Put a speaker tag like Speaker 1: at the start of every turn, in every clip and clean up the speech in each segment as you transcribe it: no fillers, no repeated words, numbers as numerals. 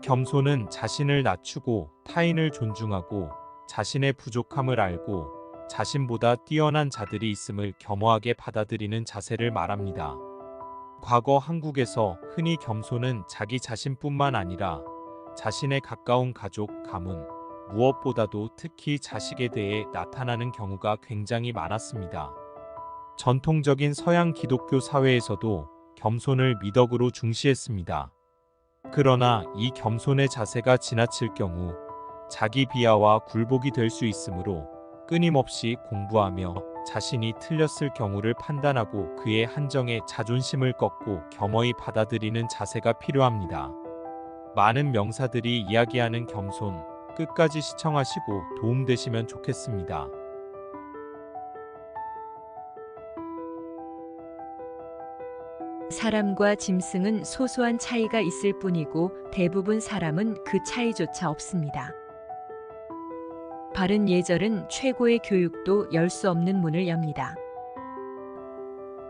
Speaker 1: 겸손은 자신을 낮추고 타인을 존중하고 자신의 부족함을 알고 자신보다 뛰어난 자들이 있음을 겸허하게 받아들이는 자세를 말합니다. 과거 한국에서 흔히 겸손은 자기 자신뿐만 아니라 자신의 가까운 가족, 가문, 무엇보다도 특히 자식에 대해 나타나는 경우가 굉장히 많았습니다. 전통적인 서양 기독교 사회에서도 겸손을 미덕으로 중시했습니다. 그러나 이 겸손의 자세가 지나칠 경우 자기 비하와 굴복이 될 수 있으므로 끊임없이 공부하며 자신이 틀렸을 경우를 판단하고 그의 한정에 자존심을 꺾고 겸허히 받아들이는 자세가 필요합니다. 많은 명사들이 이야기하는 겸손, 끝까지 시청하시고 도움되시면 좋겠습니다.
Speaker 2: 사람과 짐승은 소소한 차이가 있을 뿐이고 대부분 사람은 그 차이조차 없습니다. 바른 예절은 최고의 교육도 열 수 없는 문을 엽니다.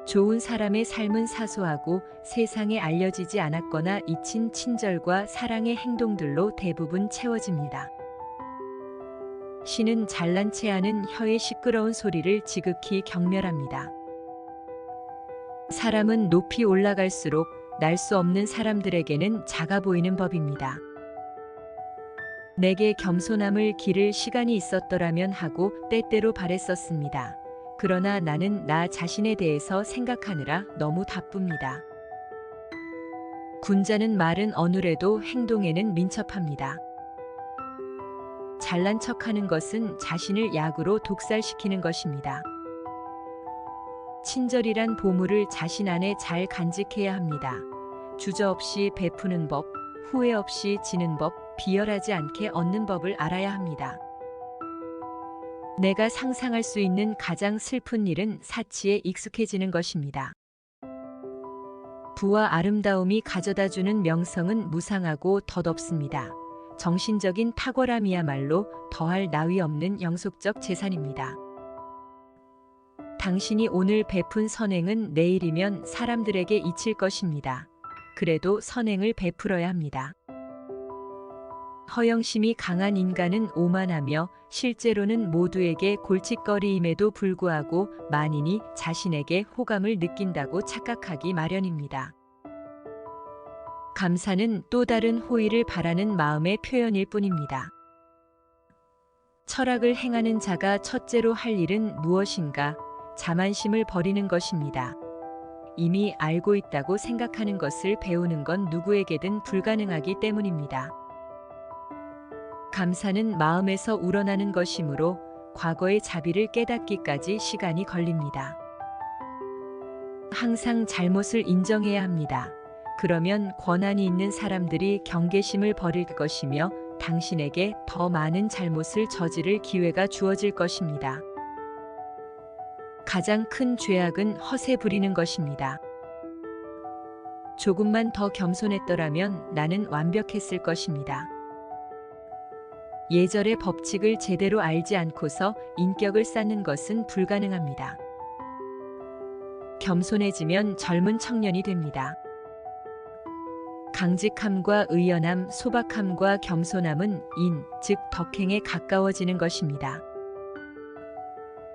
Speaker 2: 좋은 사람의 삶은 사소하고 세상에 알려지지 않았거나 잊힌 친절과 사랑의 행동들로 대부분 채워집니다. 신은 잘난 체 하는 혀의 시끄러운 소리를 지극히 경멸합니다. 사람은 높이 올라갈수록 날 수 없는 사람들에게는 작아 보이는 법입니다. 내게 겸손함을 기를 시간이 있었더라면 하고 때때로 바랬었습니다. 그러나 나는 나 자신에 대해서 생각하느라 너무 바쁩니다. 군자는 말은 어눌해도 행동에는 민첩합니다. 잘난 척하는 것은 자신을 약으로 독살시키는 것입니다. 친절이란 보물을 자신 안에 잘 간직해야 합니다. 주저없이 베푸는 법, 후회 없이 지는 법, 비열하지 않게 얻는 법을 알아야 합니다. 내가 상상할 수 있는 가장 슬픈 일은 사치에 익숙해지는 것입니다. 부와 아름다움이 가져다주는 명성은 무상하고 덧없습니다. 정신적인 탁월함이야말로 더할 나위 없는 영속적 재산입니다. 당신이 오늘 베푼 선행은 내일이면 사람들에게 잊힐 것입니다. 그래도 선행을 베풀어야 합니다. 허영심이 강한 인간은 오만하며 실제로는 모두에게 골칫거리임에도 불구하고 만인이 자신에게 호감을 느낀다고 착각하기 마련입니다. 감사는 또 다른 호의를 바라는 마음의 표현일 뿐입니다. 철학을 행하는 자가 첫째로 할 일은 무엇인가? 자만심을 버리는 것입니다. 이미 알고 있다고 생각하는 것을 배우는 건 누구에게든 불가능하기 때문입니다. 감사는 마음에서 우러나는 것이므로 과거의 자비를 깨닫기까지 시간이 걸립니다. 항상 잘못을 인정해야 합니다. 그러면 권한이 있는 사람들이 경계심을 버릴 것이며 당신에게 더 많은 잘못을 저지를 기회가 주어질 것입니다. 가장 큰 죄악은 허세 부리는 것입니다. 조금만 더 겸손했더라면 나는 완벽했을 것입니다. 예절의 법칙을 제대로 알지 않고서 인격을 쌓는 것은 불가능합니다. 겸손해지면 젊은 청년이 됩니다. 강직함과 의연함, 소박함과 겸손함은 인, 즉 덕행에 가까워지는 것입니다.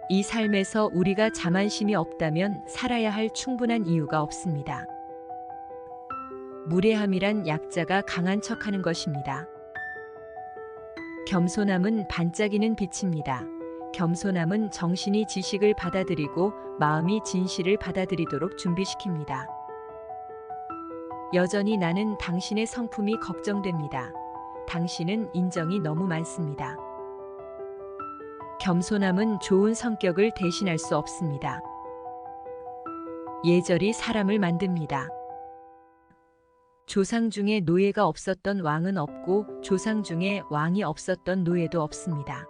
Speaker 2: 이 삶에서 우리가 자만심이 없다면 살아야 할 충분한 이유가 없습니다. 무례함이란 약자가 강한 척하는 것입니다. 겸손함은 반짝이는 빛입니다. 겸손함은 정신이 지식을 받아들이고 마음이 진실을 받아들이도록 준비시킵니다. 여전히 나는 당신의 성품이 걱정됩니다. 당신은 인정이 너무 많습니다. 겸손함은 좋은 성격을 대신할 수 없습니다. 예절이 사람을 만듭니다. 조상 중에 노예가 없었던 왕은 없고 조상 중에 왕이 없었던 노예도 없습니다.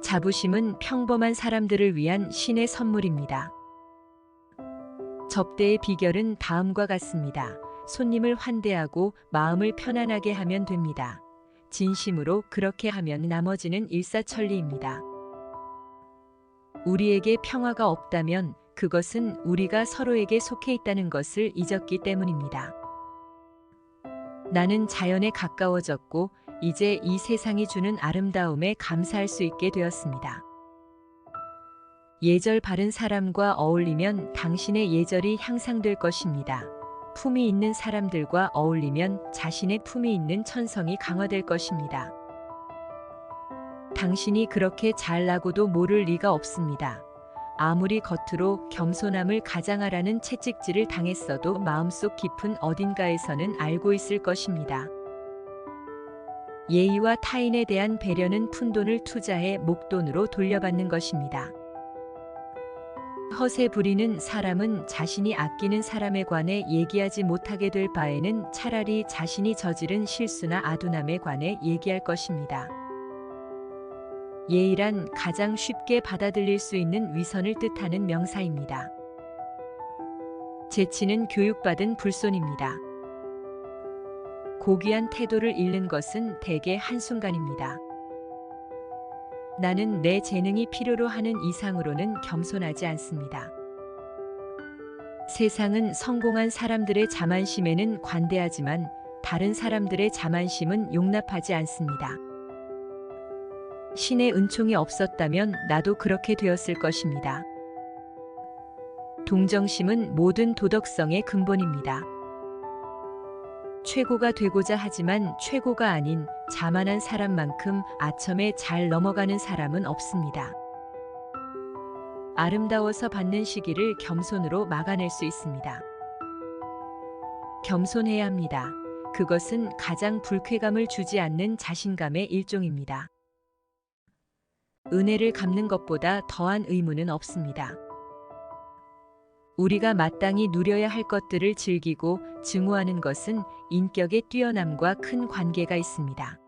Speaker 2: 자부심은 평범한 사람들을 위한 신의 선물입니다. 접대의 비결은 다음과 같습니다. 손님을 환대하고 마음을 편안하게 하면 됩니다. 진심으로 그렇게 하면 나머지는 일사천리입니다. 우리에게 평화가 없다면 그것은 우리가 서로에게 속해 있다는 것을 잊었기 때문입니다. 나는 자연에 가까워졌고 이제 이 세상이 주는 아름다움에 감사할 수 있게 되었습니다. 예절 바른 사람과 어울리면 당신의 예절이 향상될 것입니다. 품이 있는 사람들과 어울리면 자신의 품이 있는 천성이 강화될 것입니다. 당신이 그렇게 잘나고도 모를 리가 없습니다. 아무리 겉으로 겸손함을 가장하라는 채찍질을 당했어도 마음속 깊은 어딘가에서는 알고 있을 것입니다. 예의와 타인에 대한 배려는 푼돈을 투자해 목돈으로 돌려받는 것입니다. 허세 부리는 사람은 자신이 아끼는 사람에 관해 얘기하지 못하게 될 바에는 차라리 자신이 저지른 실수나 아둔함에 관해 얘기할 것입니다. 예의란 가장 쉽게 받아들일 수 있는 위선을 뜻하는 명사입니다. 재치는 교육받은 불손입니다. 고귀한 태도를 잃는 것은 대개 한순간입니다. 나는 내 재능이 필요로 하는 이상으로는 겸손하지 않습니다. 세상은 성공한 사람들의 자만심에는 관대하지만 다른 사람들의 자만심은 용납하지 않습니다. 신의 은총이 없었다면 나도 그렇게 되었을 것입니다. 동정심은 모든 도덕성의 근본입니다. 최고가 되고자 하지만 최고가 아닌 자만한 사람만큼 아첨에 잘 넘어가는 사람은 없습니다. 아름다워서 받는 시기를 겸손으로 막아낼 수 있습니다. 겸손해야 합니다. 그것은 가장 불쾌감을 주지 않는 자신감의 일종입니다. 은혜를 갚는 것보다 더한 의무는 없습니다. 우리가 마땅히 누려야 할 것들을 즐기고 증오하는 것은 인격의 뛰어남과 큰 관계가 있습니다.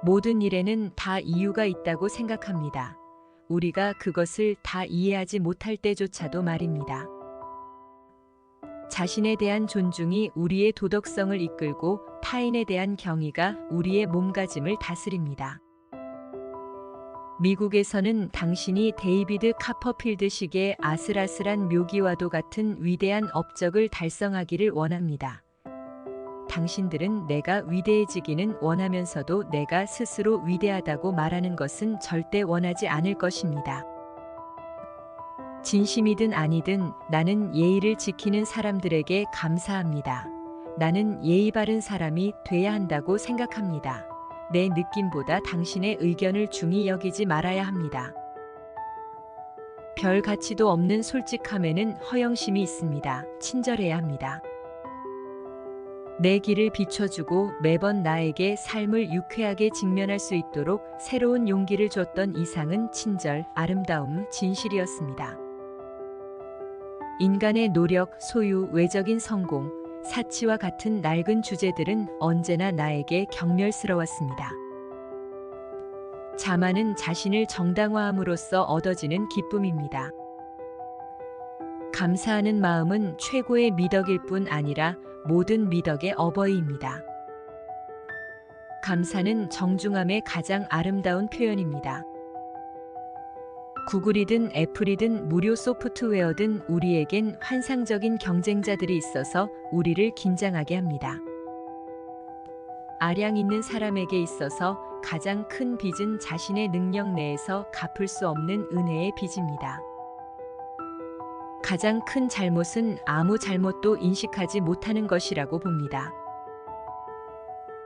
Speaker 2: 모든 일에는 다 이유가 있다고 생각합니다. 우리가 그것을 다 이해하지 못할 때조차도 말입니다. 자신에 대한 존중이 우리의 도덕성을 이끌고 타인에 대한 경의가 우리의 몸가짐을 다스립니다. 미국에서는 당신이 데이비드 카퍼필드식의 아슬아슬한 묘기와도 같은 위대한 업적을 달성하기를 원합니다. 당신들은 내가 위대해지기는 원하면서도 내가 스스로 위대하다고 말하는 것은 절대 원하지 않을 것입니다. 진심이든 아니든 나는 예의를 지키는 사람들에게 감사합니다. 나는 예의 바른 사람이 돼야 한다고 생각합니다. 내 느낌보다 당신의 의견을 중히 여기지 말아야 합니다. 별 가치도 없는 솔직함에는 허영심이 있습니다. 친절해야 합니다. 내 길을 비춰주고 매번 나에게 삶을 유쾌하게 직면할 수 있도록 새로운 용기를 줬던 이상은 친절, 아름다움, 진실이었습니다. 인간의 노력, 소유, 외적인 성공, 사치와 같은 낡은 주제들은 언제나 나에게 경멸스러웠습니다. 자만은 자신을 정당화함으로써 얻어지는 기쁨입니다. 감사하는 마음은 최고의 미덕일 뿐 아니라 모든 미덕의 어버이입니다. 감사는 정중함의 가장 아름다운 표현입니다. 구글이든 애플이든 무료 소프트웨어든 우리에겐 환상적인 경쟁자들이 있어서 우리를 긴장하게 합니다. 아량 있는 사람에게 있어서 가장 큰 빚은 자신의 능력 내에서 갚을 수 없는 은혜의 빚입니다. 가장 큰 잘못은 아무 잘못도 인식하지 못하는 것이라고 봅니다.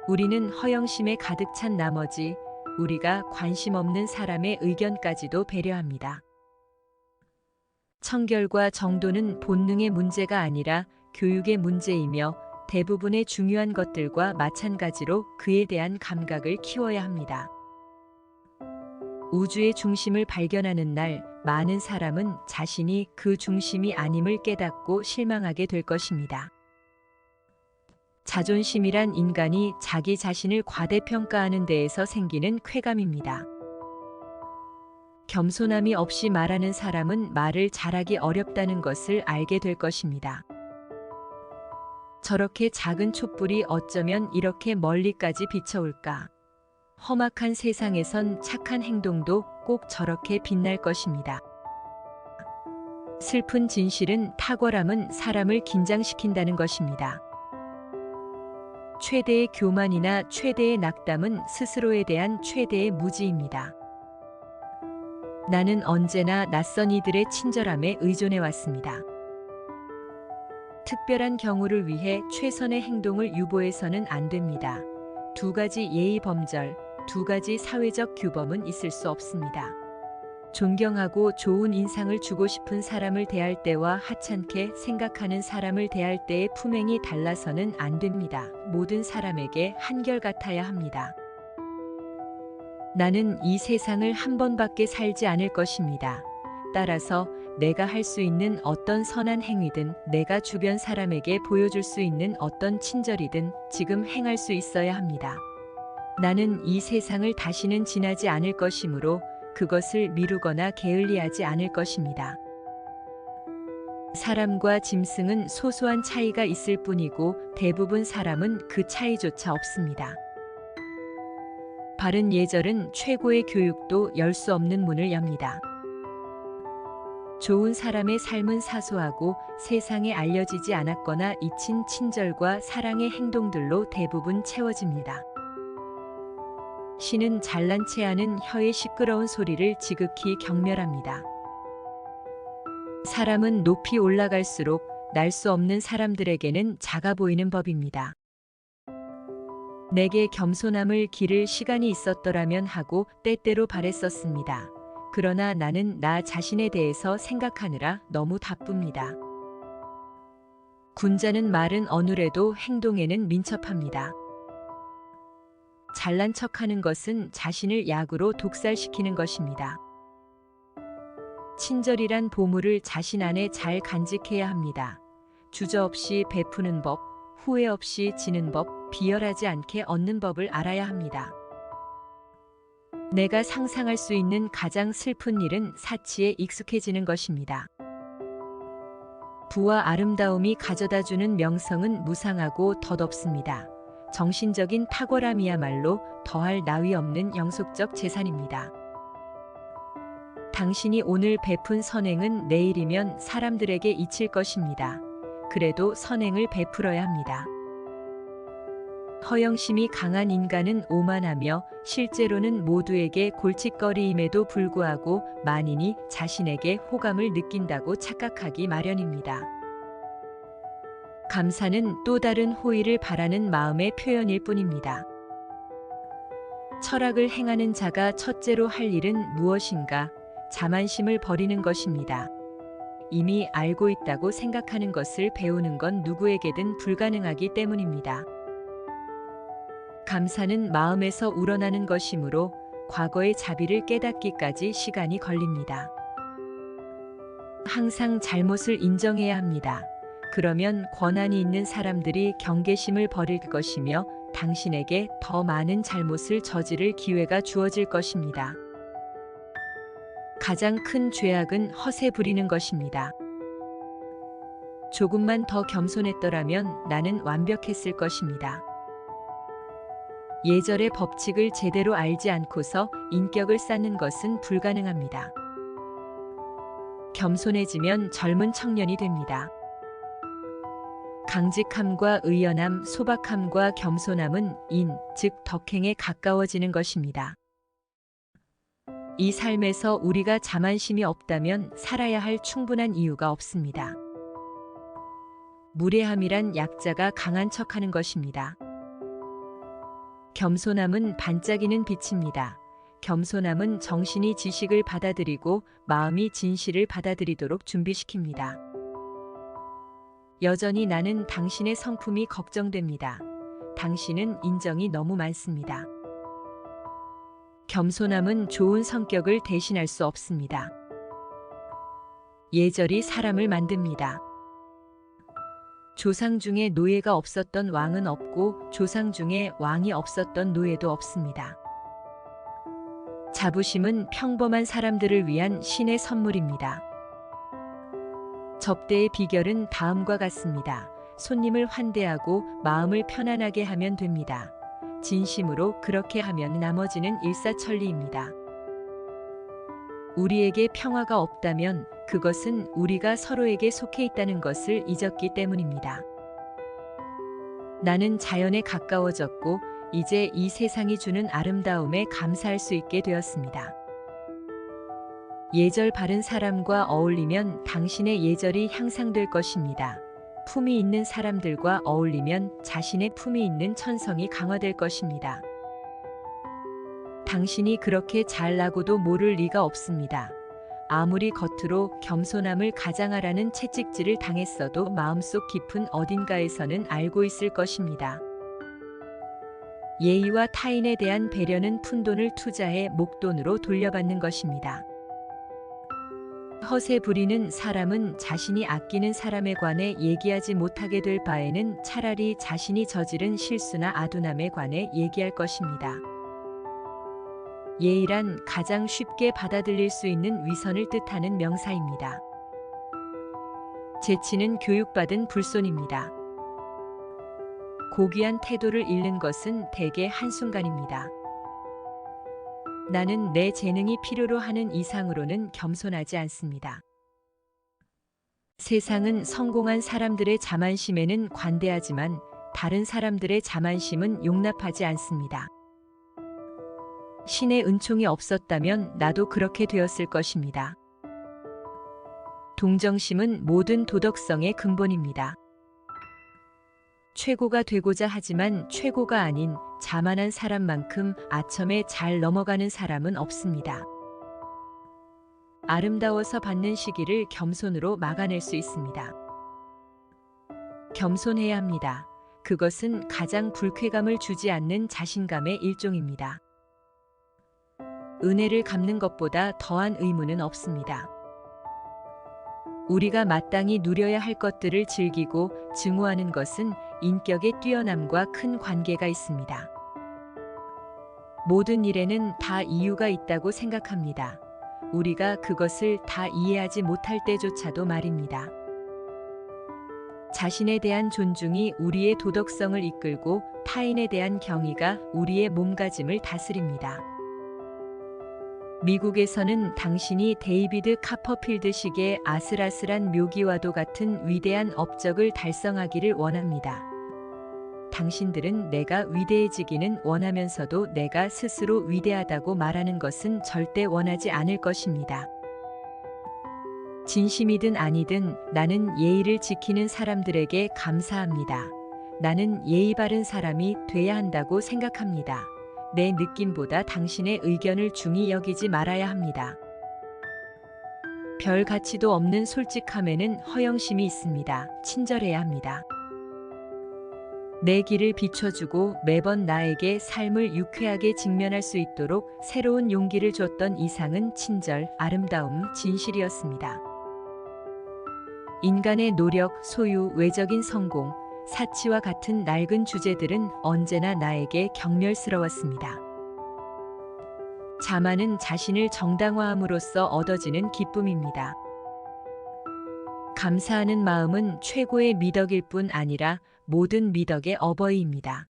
Speaker 2: 우리는 허영심에 가득 찬 나머지 우리가 관심 없는 사람의 의견까지도 배려합니다. 청결과 정도는 본능의 문제가 아니라 교육의 문제이며 대부분의 중요한 것들과 마찬가지로 그에 대한 감각을 키워야 합니다. 우주의 중심을 발견하는 날, 많은 사람은 자신이 그 중심이 아님을 깨닫고 실망하게 될 것입니다. 자존심이란 인간이 자기 자신을 과대평가하는 데에서 생기는 쾌감입니다. 겸손함이 없이 말하는 사람은 말을 잘하기 어렵다는 것을 알게 될 것입니다. 저렇게 작은 촛불이 어쩌면 이렇게 멀리까지 비춰올까? 험악한 세상에선 착한 행동도 꼭 저렇게 빛날 것입니다. 슬픈 진실은 탁월함은 사람을 긴장시킨다는 것입니다. 최대의 교만이나 최대의 낙담은 스스로에 대한 최대의 무지입니다. 나는 언제나 낯선 이들의 친절함에 의존해 왔습니다. 특별한 경우를 위해 최선의 행동을 유보해서는 안 됩니다. 두 가지 예의 범절, 두 가지 사회적 규범은 있을 수 없습니다. 존경하고 좋은 인상을 주고 싶은 사람을 대할 때와 하찮게 생각하는 사람을 대할 때의 품행이 달라서는 안 됩니다. 모든 사람에게 한결같아야 합니다. 나는 이 세상을 한 번밖에 살지 않을 것입니다. 따라서 내가 할 수 있는 어떤 선한 행위든 내가 주변 사람에게 보여줄 수 있는 어떤 친절이든 지금 행할 수 있어야 합니다. 나는 이 세상을 다시는 지나지 않을 것이므로 그것을 미루거나 게을리하지 않을 것입니다. 사람과 짐승은 소소한 차이가 있을 뿐이고 대부분 사람은 그 차이조차 없습니다. 바른 예절은 최고의 교육도 열 수 없는 문을 엽니다. 좋은 사람의 삶은 사소하고 세상에 알려지지 않았거나 잊힌 친절과 사랑의 행동들로 대부분 채워집니다. 신은 잘난 체 하는 혀의 시끄러운 소리를 지극히 경멸합니다. 사람은 높이 올라갈수록 날 수 없는 사람들에게는 작아 보이는 법입니다. 내게 겸손함을 기를 시간이 있었더라면 하고 때때로 바랬었습니다. 그러나 나는 나 자신에 대해서 생각하느라 너무 바쁩니다. 군자는 말은 어눌해도 행동에는 민첩합니다. 잘난 척하는 것은 자신을 약으로 독살시키는 것입니다. 친절이란 보물을 자신 안에 잘 간직해야 합니다. 주저없이 베푸는 법, 후회 없이 지는 법, 비열하지 않게 얻는 법을 알아야 합니다. 내가 상상할 수 있는 가장 슬픈 일은 사치에 익숙해지는 것입니다. 부와 아름다움이 가져다주는 명성은 무상하고 덧없습니다. 정신적인 탁월함이야말로 더할 나위 없는 영속적 재산입니다. 당신이 오늘 베푼 선행은 내일이면 사람들에게 잊힐 것입니다. 그래도 선행을 베풀어야 합니다. 허영심이 강한 인간은 오만하며 실제로는 모두에게 골칫거리임에도 불구하고 만인이 자신에게 호감을 느낀다고 착각하기 마련입니다. 감사는 또 다른 호의를 바라는 마음의 표현일 뿐입니다. 철학을 행하는 자가 첫째로 할 일은 무엇인가? 자만심을 버리는 것입니다. 이미 알고 있다고 생각하는 것을 배우는 건 누구에게든 불가능하기 때문입니다. 감사는 마음에서 우러나는 것이므로 과거의 자비를 깨닫기까지 시간이 걸립니다. 항상 잘못을 인정해야 합니다. 그러면 권한이 있는 사람들이 경계심을 버릴 것이며 당신에게 더 많은 잘못을 저지를 기회가 주어질 것입니다. 가장 큰 죄악은 허세 부리는 것입니다. 조금만 더 겸손했더라면 나는 완벽했을 것입니다. 예절의 법칙을 제대로 알지 않고서 인격을 쌓는 것은 불가능합니다. 겸손해지면 젊은 청년이 됩니다. 강직함과 의연함, 소박함과 겸손함은 인, 즉 덕행에 가까워지는 것입니다. 이 삶에서 우리가 자만심이 없다면 살아야 할 충분한 이유가 없습니다. 무례함이란 약자가 강한 척하는 것입니다. 겸손함은 반짝이는 빛입니다. 겸손함은 정신이 지식을 받아들이고 마음이 진실을 받아들이도록 준비시킵니다. 여전히 나는 당신의 성품이 걱정됩니다. 당신은 인정이 너무 많습니다. 겸손함은 좋은 성격을 대신할 수 없습니다. 예절이 사람을 만듭니다. 조상 중에 노예가 없었던 왕은 없고 조상 중에 왕이 없었던 노예도 없습니다. 자부심은 평범한 사람들을 위한 신의 선물입니다. 접대의 비결은 다음과 같습니다. 손님을 환대하고 마음을 편안하게 하면 됩니다. 진심으로 그렇게 하면 나머지는 일사천리입니다. 우리에게 평화가 없다면 그것은 우리가 서로에게 속해 있다는 것을 잊었기 때문입니다. 나는 자연에 가까워졌고 이제 이 세상이 주는 아름다움에 감사할 수 있게 되었습니다. 예절 바른 사람과 어울리면 당신의 예절이 향상될 것입니다. 품이 있는 사람들과 어울리면 자신의 품이 있는 천성이 강화될 것입니다. 당신이 그렇게 잘나고도 모를 리가 없습니다. 아무리 겉으로 겸손함을 가장하라는 채찍질을 당했어도 마음속 깊은 어딘가에서는 알고 있을 것입니다. 예의와 타인에 대한 배려는 푼돈을 투자해 목돈으로 돌려받는 것입니다. 허세 부리는 사람은 자신이 아끼는 사람에 관해 얘기하지 못하게 될 바에는 차라리 자신이 저지른 실수나 아둔함에 관해 얘기할 것입니다. 예의란 가장 쉽게 받아들일 수 있는 위선을 뜻하는 명사입니다. 재치는 교육받은 불손입니다. 고귀한 태도를 잃는 것은 대개 한순간입니다. 나는 내 재능이 필요로 하는 이상으로는 겸손하지 않습니다. 세상은 성공한 사람들의 자만심에는 관대하지만 다른 사람들의 자만심은 용납하지 않습니다. 신의 은총이 없었다면 나도 그렇게 되었을 것입니다. 동정심은 모든 도덕성의 근본입니다. 최고가 되고자 하지만 최고가 아닌 자만한 사람만큼 아첨에 잘 넘어가는 사람은 없습니다. 아름다워서 받는 시기를 겸손으로 막아낼 수 있습니다. 겸손해야 합니다. 그것은 가장 불쾌감을 주지 않는 자신감의 일종입니다. 은혜를 갚는 것보다 더한 의무는 없습니다. 우리가 마땅히 누려야 할 것들을 즐기고 증오하는 것은 인격의 뛰어남과 큰 관계가 있습니다. 모든 일에는 다 이유가 있다고 생각합니다. 우리가 그것을 다 이해하지 못할 때조차도 말입니다. 자신에 대한 존중이 우리의 도덕성을 이끌고 타인에 대한 경의가 우리의 몸가짐을 다스립니다. 미국에서는 당신이 데이비드 카퍼필드식의 아슬아슬한 묘기와도 같은 위대한 업적을 달성하기를 원합니다. 당신들은 내가 위대해지기는 원하면서도 내가 스스로 위대하다고 말하는 것은 절대 원하지 않을 것입니다. 진심이든 아니든 나는 예의를 지키는 사람들에게 감사합니다. 나는 예의 바른 사람이 돼야 한다고 생각합니다. 내 느낌보다 당신의 의견을 중히 여기지 말아야 합니다. 별 가치도 없는 솔직함에는 허영심이 있습니다. 친절해야 합니다. 내 길을 비춰주고 매번 나에게 삶을 유쾌하게 직면할 수 있도록 새로운 용기를 줬던 이상은 친절, 아름다움, 진실이었습니다. 인간의 노력, 소유, 외적인 성공, 사치와 같은 낡은 주제들은 언제나 나에게 경멸스러웠습니다. 자만은 자신을 정당화함으로써 얻어지는 기쁨입니다. 감사하는 마음은 최고의 미덕일 뿐 아니라 모든 미덕의 어버이입니다.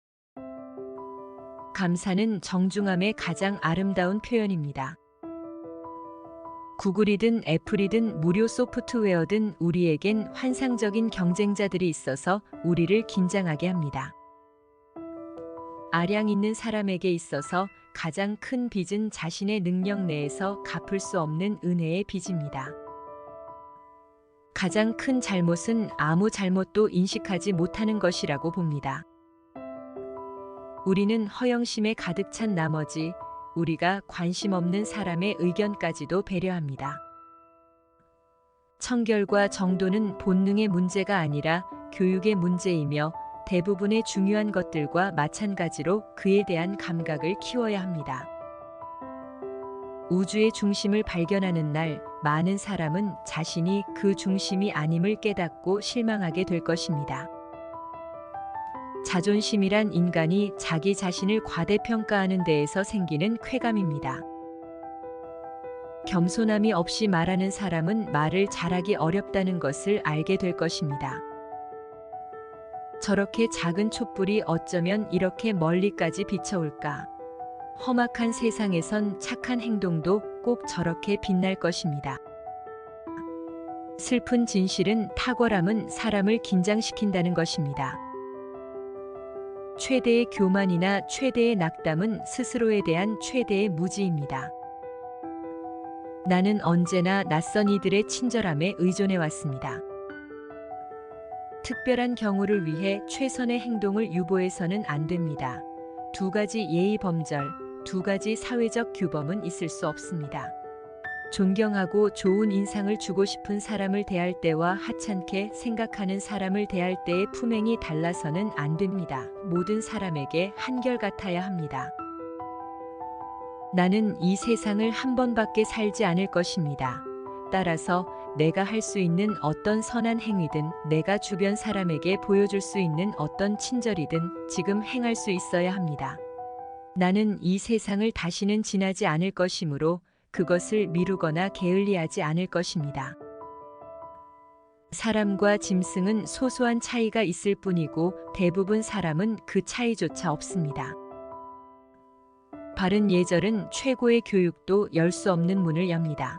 Speaker 2: 감사는 정중함의 가장 아름다운 표현입니다. 구글이든 애플이든 무료 소프트웨어든 우리에겐 환상적인 경쟁자들이 있어서 우리를 긴장하게 합니다. 아량 있는 사람에게 있어서 가장 큰 빚은 자신의 능력 내에서 갚을 수 없는 은혜의 빚입니다. 가장 큰 잘못은 아무 잘못도 인식하지 못하는 것이라고 봅니다. 우리는 허영심에 가득 찬 나머지 우리가 관심 없는 사람의 의견까지도 배려합니다. 청결과 정도는 본능의 문제가 아니라 교육의 문제이며 대부분의 중요한 것들과 마찬가지로 그에 대한 감각을 키워야 합니다. 우주의 중심을 발견하는 날, 많은 사람은 자신이 그 중심이 아님을 깨닫고 실망하게 될 것입니다. 자존심이란 인간이 자기 자신을 과대평가하는 데에서 생기는 쾌감입니다. 겸손함이 없이 말하는 사람은 말을 잘하기 어렵다는 것을 알게 될 것입니다. 저렇게 작은 촛불이 어쩌면 이렇게 멀리까지 비춰올까? 험악한 세상에선 착한 행동도 꼭 저렇게 빛날 것입니다. 슬픈 진실은 탁월함은 사람을 긴장시킨다는 것입니다. 최대의 교만이나 최대의 낙담은 스스로에 대한 최대의 무지입니다. 나는 언제나 낯선 이들의 친절함에 의존해 왔습니다. 특별한 경우를 위해 최선의 행동을 유보해서는 안 됩니다. 두 가지 예의 범절, 두 가지 사회적 규범은 있을 수 없습니다. 존경하고 좋은 인상을 주고 싶은 사람을 대할 때와 하찮게 생각하는 사람을 대할 때의 품행이 달라서는 안 됩니다. 모든 사람에게 한결같아야 합니다. 나는 이 세상을 한 번밖에 살지 않을 것입니다. 따라서 내가 할 수 있는 어떤 선한 행위든 내가 주변 사람에게 보여줄 수 있는 어떤 친절이든 지금 행할 수 있어야 합니다. 나는 이 세상을 다시는 지나지 않을 것이므로 그것을 미루거나 게을리하지 않을 것입니다. 사람과 짐승은 소소한 차이가 있을 뿐이고 대부분 사람은 그 차이조차 없습니다. 바른 예절은 최고의 교육도 열 수 없는 문을 엽니다.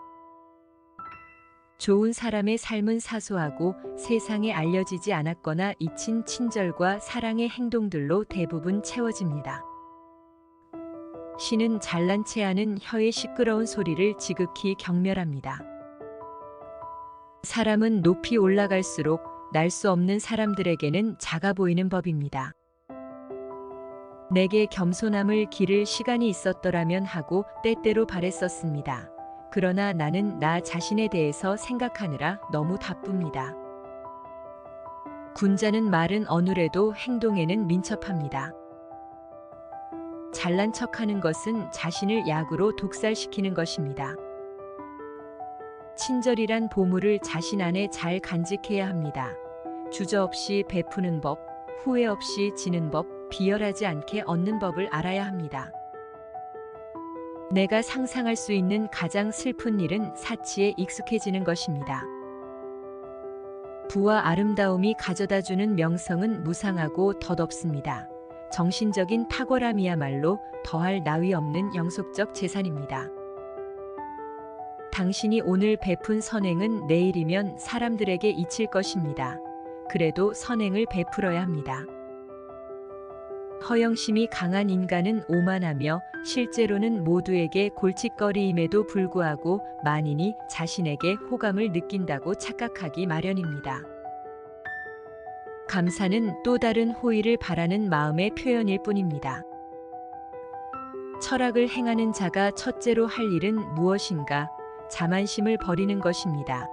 Speaker 2: 좋은 사람의 삶은 사소하고 세상에 알려지지 않았거나 잊힌 친절과 사랑의 행동들로 대부분 채워집니다. 신은 잘난 체 하는 혀의 시끄러운 소리를 지극히 경멸합니다. 사람은 높이 올라갈수록 날 수 없는 사람들에게는 작아 보이는 법입니다. 내게 겸손함을 기를 시간이 있었더라면 하고 때때로 바랬었습니다. 그러나 나는 나 자신에 대해서 생각하느라 너무 바쁩니다. 군자는 말은 어눌해도 행동에는 민첩합니다. 잘난 척하는 것은 자신을 약으로 독살시키는 것입니다. 친절이란 보물을 자신 안에 잘 간직해야 합니다. 주저없이 베푸는 법, 후회 없이 지는 법, 비열하지 않게 얻는 법을 알아야 합니다. 내가 상상할 수 있는 가장 슬픈 일은 사치에 익숙해지는 것입니다. 부와 아름다움이 가져다주는 명성은 무상하고 덧없습니다. 정신적인 탁월함이야말로 더할 나위 없는 영속적 재산입니다. 당신이 오늘 베푼 선행은 내일이면 사람들에게 잊힐 것입니다. 그래도 선행을 베풀어야 합니다. 허영심이 강한 인간은 오만하며 실제로는 모두에게 골칫거리임에도 불구하고 만인이 자신에게 호감을 느낀다고 착각하기 마련입니다. 감사는 또 다른 호의를 바라는 마음의 표현일 뿐입니다. 철학을 행하는 자가 첫째로 할 일은 무엇인가? 자만심을 버리는 것입니다.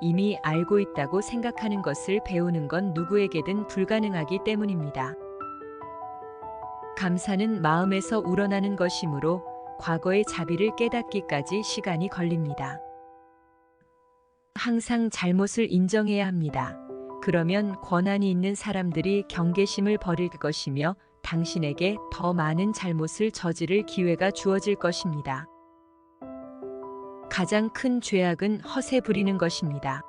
Speaker 2: 이미 알고 있다고 생각하는 것을 배우는 건 누구에게든 불가능하기 때문입니다. 감사는 마음에서 우러나는 것이므로 과거의 자비를 깨닫기까지 시간이 걸립니다. 항상 잘못을 인정해야 합니다. 그러면 권한이 있는 사람들이 경계심을 버릴 것이며 당신에게 더 많은 잘못을 저지를 기회가 주어질 것입니다. 가장 큰 죄악은 허세 부리는 것입니다.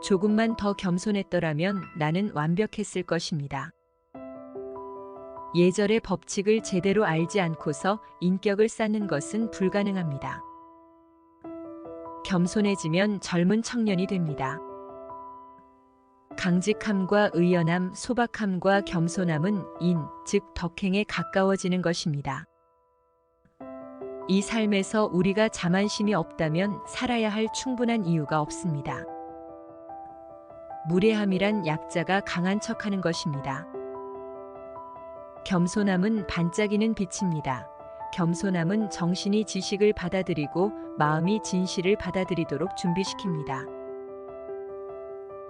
Speaker 2: 조금만 더 겸손했더라면 나는 완벽했을 것입니다. 예절의 법칙을 제대로 알지 않고서 인격을 쌓는 것은 불가능합니다. 겸손해지면 젊은 청년이 됩니다. 강직함과 의연함, 소박함과 겸손함은 인, 즉 덕행에 가까워지는 것입니다. 이 삶에서 우리가 자만심이 없다면 살아야 할 충분한 이유가 없습니다. 무례함이란 약자가 강한 척하는 것입니다. 겸손함은 반짝이는 빛입니다. 겸손함은 정신이 지식을 받아들이고 마음이 진실을 받아들이도록 준비시킵니다.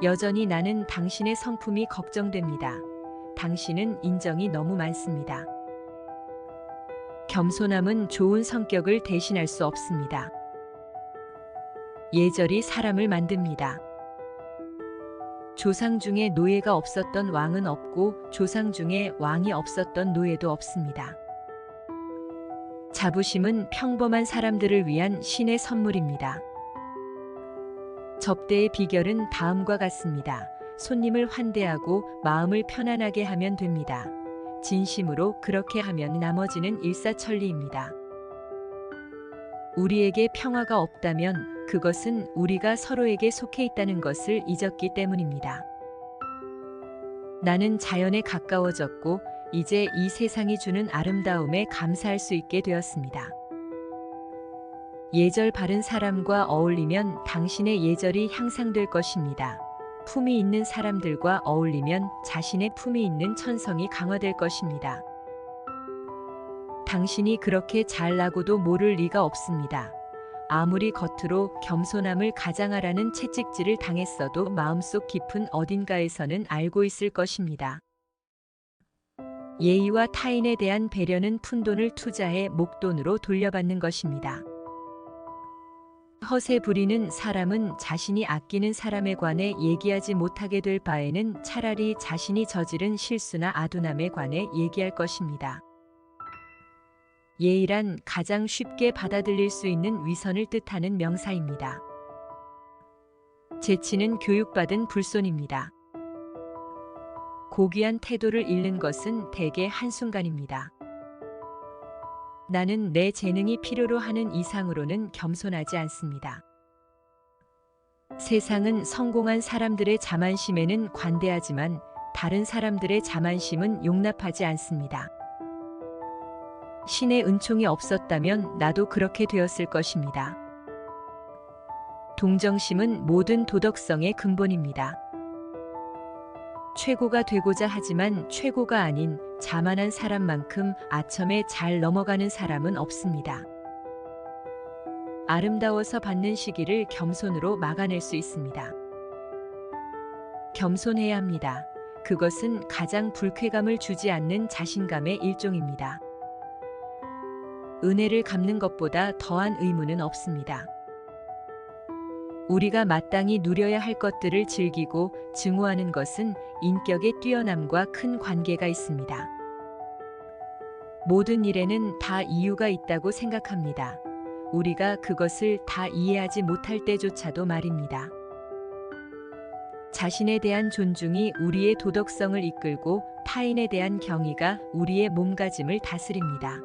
Speaker 2: 여전히 나는 당신의 성품이 걱정됩니다. 당신은 인정이 너무 많습니다. 겸손함은 좋은 성격을 대신할 수 없습니다. 예절이 사람을 만듭니다. 조상 중에 노예가 없었던 왕은 없고 조상 중에 왕이 없었던 노예도 없습니다. 자부심은 평범한 사람들을 위한 신의 선물입니다. 접대의 비결은 다음과 같습니다. 손님을 환대하고 마음을 편안하게 하면 됩니다. 진심으로 그렇게 하면 나머지는 일사천리입니다. 우리에게 평화가 없다면 그것은 우리가 서로에게 속해 있다는 것을 잊었기 때문입니다. 나는 자연에 가까워졌고 이제 이 세상이 주는 아름다움에 감사할 수 있게 되었습니다. 예절 바른 사람과 어울리면 당신의 예절이 향상될 것입니다. 품이 있는 사람들과 어울리면 자신의 품이 있는 천성이 강화될 것입니다. 당신이 그렇게 잘나고도 모를 리가 없습니다. 아무리 겉으로 겸손함을 가장하라는 채찍질을 당했어도 마음속 깊은 어딘가에서는 알고 있을 것입니다. 예의와 타인에 대한 배려는 푼돈을 투자해 목돈으로 돌려받는 것입니다. 허세 부리는 사람은 자신이 아끼는 사람에 관해 얘기하지 못하게 될 바에는 차라리 자신이 저지른 실수나 아둔함에 관해 얘기할 것입니다. 예의란 가장 쉽게 받아들일 수 있는 위선을 뜻하는 명사입니다. 재치는 교육받은 불손입니다. 고귀한 태도를 잃는 것은 대개 한순간입니다. 나는 내 재능이 필요로 하는 이상으로는 겸손하지 않습니다. 세상은 성공한 사람들의 자만심에는 관대하지만 다른 사람들의 자만심은 용납하지 않습니다. 신의 은총이 없었다면 나도 그렇게 되었을 것입니다. 동정심은 모든 도덕성의 근본입니다. 최고가 되고자 하지만 최고가 아닌 자만한 사람만큼 아첨에 잘 넘어가는 사람은 없습니다. 아름다워서 받는 시기를 겸손으로 막아낼 수 있습니다. 겸손해야 합니다. 그것은 가장 불쾌감을 주지 않는 자신감의 일종입니다. 은혜를 갚는 것보다 더한 의무는 없습니다. 우리가 마땅히 누려야 할 것들을 즐기고 증오하는 것은 인격의 뛰어남과 큰 관계가 있습니다. 모든 일에는 다 이유가 있다고 생각합니다. 우리가 그것을 다 이해하지 못할 때조차도 말입니다. 자신에 대한 존중이 우리의 도덕성을 이끌고 타인에 대한 경의가 우리의 몸가짐을 다스립니다.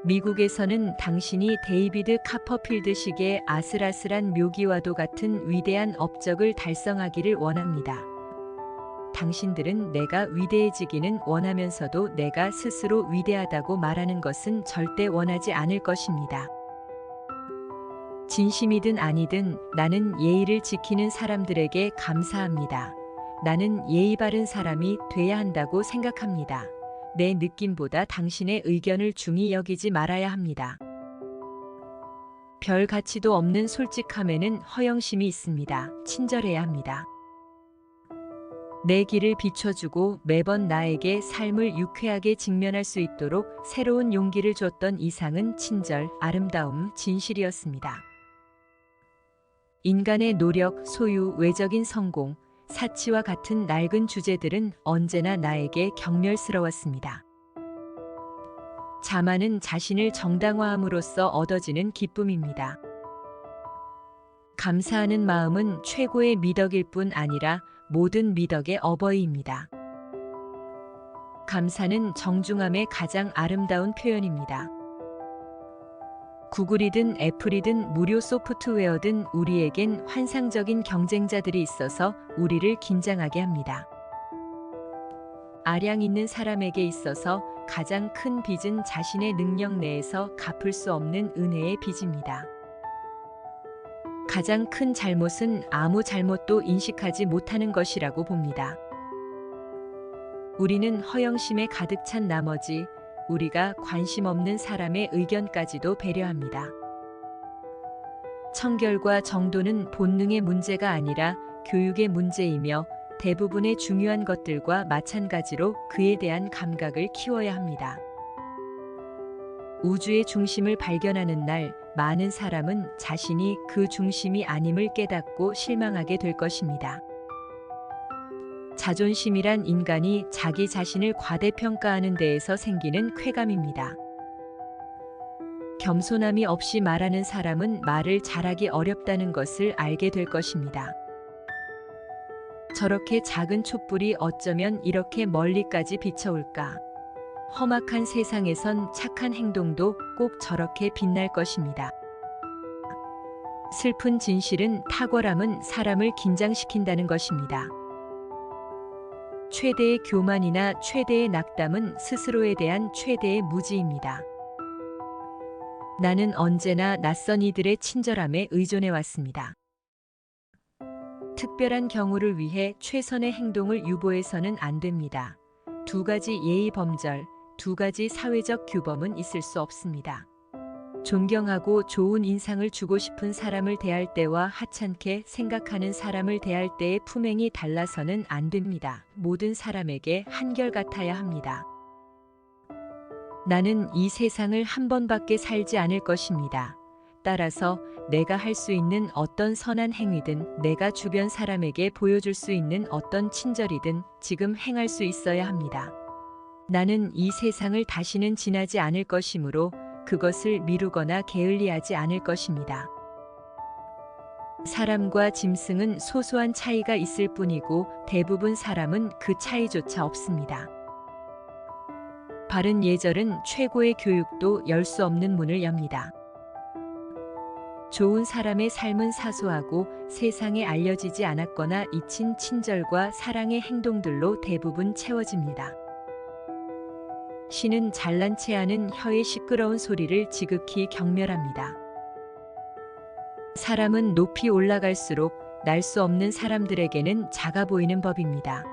Speaker 2: 미국에서는 당신이 데이비드 카퍼필드식의 아슬아슬한 묘기와도 같은 위대한 업적을 달성하기를 원합니다. 당신들은 내가 위대해지기는 원하면서도 내가 스스로 위대하다고 말하는 것은 절대 원하지 않을 것입니다. 진심이든 아니든 나는 예의를 지키는 사람들에게 감사합니다. 나는 예의 바른 사람이 돼야 한다고 생각합니다. 내 느낌보다 당신의 의견을 중히 여기지 말아야 합니다. 별 가치도 없는 솔직함에는 허영심이 있습니다. 친절해야 합니다. 내 길을 비춰주고 매번 나에게 삶을 유쾌하게 직면할 수 있도록 새로운 용기를 줬던 이상은 친절, 아름다움, 진실이었습니다. 인간의 노력, 소유, 외적인 성공, 사치와 같은 낡은 주제들은 언제나 나에게 경멸스러웠습니다. 자만은 자신을 정당화함으로써 얻어지는 기쁨입니다. 감사하는 마음은 최고의 미덕일 뿐 아니라 모든 미덕의 어버이입니다. 감사는 정중함의 가장 아름다운 표현입니다. 구글이든 애플이든 무료 소프트웨어든 우리에겐 환상적인 경쟁자들이 있어서 우리를 긴장하게 합니다. 아량 있는 사람에게 있어서 가장 큰 빚은 자신의 능력 내에서 갚을 수 없는 은혜의 빚입니다. 가장 큰 잘못은 아무 잘못도 인식하지 못하는 것이라고 봅니다. 우리는 허영심에 가득 찬 나머지 우리가 관심 없는 사람의 의견까지도 배려합니다. 청결과 정도는 본능의 문제가 아니라 교육의 문제이며 대부분의 중요한 것들과 마찬가지로 그에 대한 감각을 키워야 합니다. 우주의 중심을 발견하는 날, 많은 사람은 자신이 그 중심이 아님을 깨닫고 실망하게 될 것입니다. 자존심이란 인간이 자기 자신을 과대평가하는 데에서 생기는 쾌감입니다. 겸손함이 없이 말하는 사람은 말을 잘하기 어렵다는 것을 알게 될 것입니다. 저렇게 작은 촛불이 어쩌면 이렇게 멀리까지 비춰올까? 험악한 세상에선 착한 행동도 꼭 저렇게 빛날 것입니다. 슬픈 진실은 탁월함은 사람을 긴장시킨다는 것입니다. 최대의 교만이나 최대의 낙담은 스스로에 대한 최대의 무지입니다. 나는 언제나 낯선 이들의 친절함에 의존해 왔습니다. 특별한 경우를 위해 최선의 행동을 유보해서는 안 됩니다. 두 가지 예의 범절, 두 가지 사회적 규범은 있을 수 없습니다. 존경하고 좋은 인상을 주고 싶은 사람을 대할 때와 하찮게 생각하는 사람을 대할 때의 품행이 달라서는 안 됩니다. 모든 사람에게 한결같아야 합니다. 나는 이 세상을 한 번밖에 살지 않을 것입니다. 따라서 내가 할 수 있는 어떤 선한 행위든 내가 주변 사람에게 보여줄 수 있는 어떤 친절이든 지금 행할 수 있어야 합니다. 나는 이 세상을 다시는 지나지 않을 것이므로 그것을 미루거나 게을리하지 않을 것입니다. 사람과 짐승은 소소한 차이가 있을 뿐이고 대부분 사람은 그 차이조차 없습니다. 바른 예절은 최고의 교육도 열 수 없는 문을 엽니다. 좋은 사람의 삶은 사소하고 세상에 알려지지 않았거나 잊힌 친절과 사랑의 행동들로 대부분 채워집니다. 신은 잘난 체 하는 혀의 시끄러운 소리를 지극히 경멸합니다. 사람은 높이 올라갈수록 날 수 없는 사람들에게는 작아 보이는 법입니다.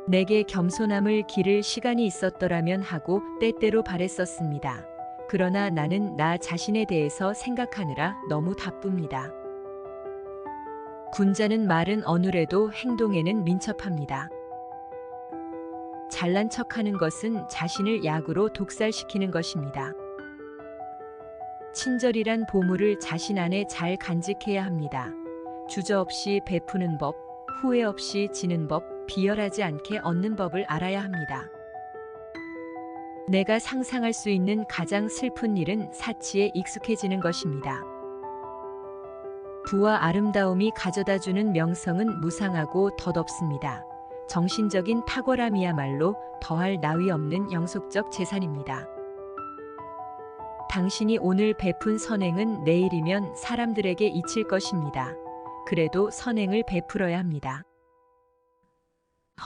Speaker 2: 내게 겸손함을 기를 시간이 있었더라면 하고 때때로 바랬었습니다. 그러나 나는 나 자신에 대해서 생각하느라 너무 바쁩니다. 군자는 말은 어눌해도 행동에는 민첩합니다. 잘난 척하는 것은 자신을 약으로 독살시키는 것입니다. 친절이란 보물을 자신 안에 잘 간직해야 합니다. 주저없이 베푸는 법, 후회 없이 지는 법, 비열하지 않게 얻는 법을 알아야 합니다. 내가 상상할 수 있는 가장 슬픈 일은 사치에 익숙해지는 것입니다. 부와 아름다움이 가져다주는 명성은 무상하고 덧없습니다. 정신적인 탁월함이야말로 더할 나위 없는 영속적 재산입니다. 당신이 오늘 베푼 선행은 내일이면 사람들에게 잊힐 것입니다. 그래도 선행을 베풀어야 합니다.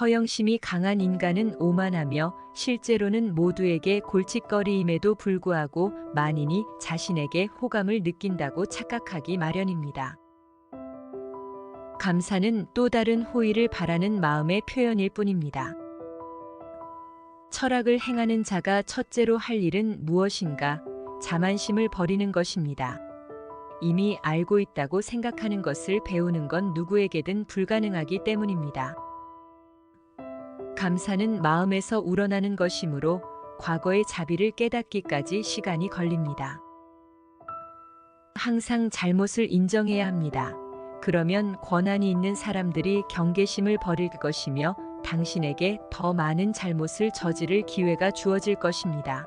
Speaker 2: 허영심이 강한 인간은 오만하며 실제로는 모두에게 골칫거리임에도 불구하고 만인이 자신에게 호감을 느낀다고 착각하기 마련입니다. 감사는 또 다른 호의를 바라는 마음의 표현일 뿐입니다. 철학을 행하는 자가 첫째로 할 일은 무엇인가? 자만심을 버리는 것입니다. 이미 알고 있다고 생각하는 것을 배우는 건 누구에게든 불가능하기 때문입니다. 감사는 마음에서 우러나는 것이므로 과거의 자비를 깨닫기까지 시간이 걸립니다. 항상 잘못을 인정해야 합니다. 그러면 권한이 있는 사람들이 경계심을 버릴 것이며 당신에게 더 많은 잘못을 저지를 기회가 주어질 것입니다.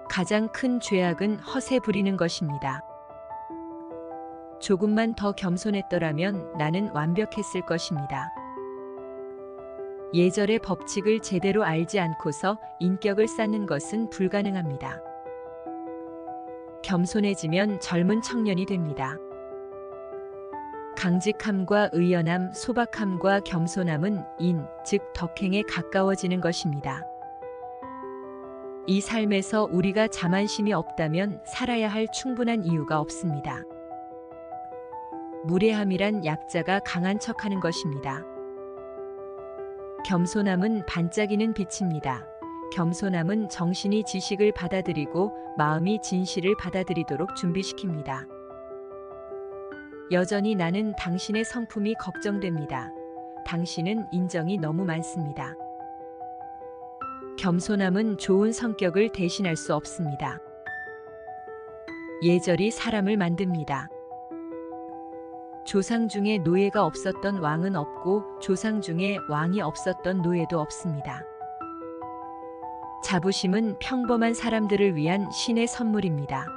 Speaker 2: 가장 큰 죄악은 허세 부리는 것입니다. 조금만 더 겸손했더라면 나는 완벽했을 것입니다. 예절의 법칙을 제대로 알지 않고서 인격을 쌓는 것은 불가능합니다. 겸손해지면 젊은 청년이 됩니다. 강직함과 의연함, 소박함과 겸손함은 인, 즉 덕행에 가까워지는 것입니다. 이 삶에서 우리가 자만심이 없다면 살아야 할 충분한 이유가 없습니다. 무례함이란 약자가 강한 척하는 것입니다. 겸손함은 반짝이는 빛입니다. 겸손함은 정신이 지식을 받아들이고 마음이 진실을 받아들이도록 준비시킵니다. 여전히 나는 당신의 성품이 걱정됩니다. 당신은 인정이 너무 많습니다. 겸손함은 좋은 성격을 대신할 수 없습니다. 예절이 사람을 만듭니다. 조상 중에 노예가 없었던 왕은 없고 조상 중에 왕이 없었던 노예도 없습니다. 자부심은 평범한 사람들을 위한 신의 선물입니다.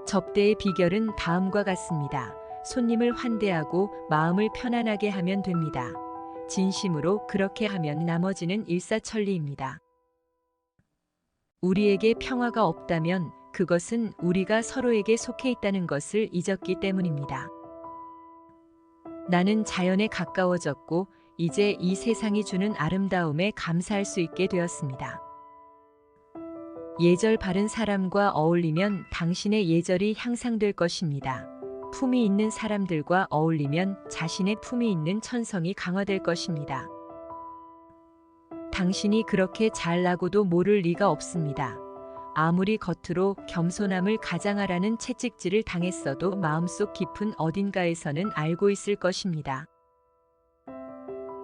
Speaker 2: 접대의 비결은 다음과 같습니다. 손님을 환대하고 마음을 편안하게 하면 됩니다. 진심으로 그렇게 하면 나머지는 일사천리입니다. 우리에게 평화가 없다면 그것은 우리가 서로에게 속해 있다는 것을 잊었기 때문입니다. 나는 자연에 가까워졌고 이제 이 세상이 주는 아름다움에 감사할 수 있게 되었습니다. 예절 바른 사람과 어울리면 당신의 예절이 향상될 것입니다. 품이 있는 사람들과 어울리면 자신의 품이 있는 천성이 강화될 것입니다. 당신이 그렇게 잘나고도 모를 리가 없습니다. 아무리 겉으로 겸손함을 가장하라는 채찍질을 당했어도 마음속 깊은 어딘가에서는 알고 있을 것입니다.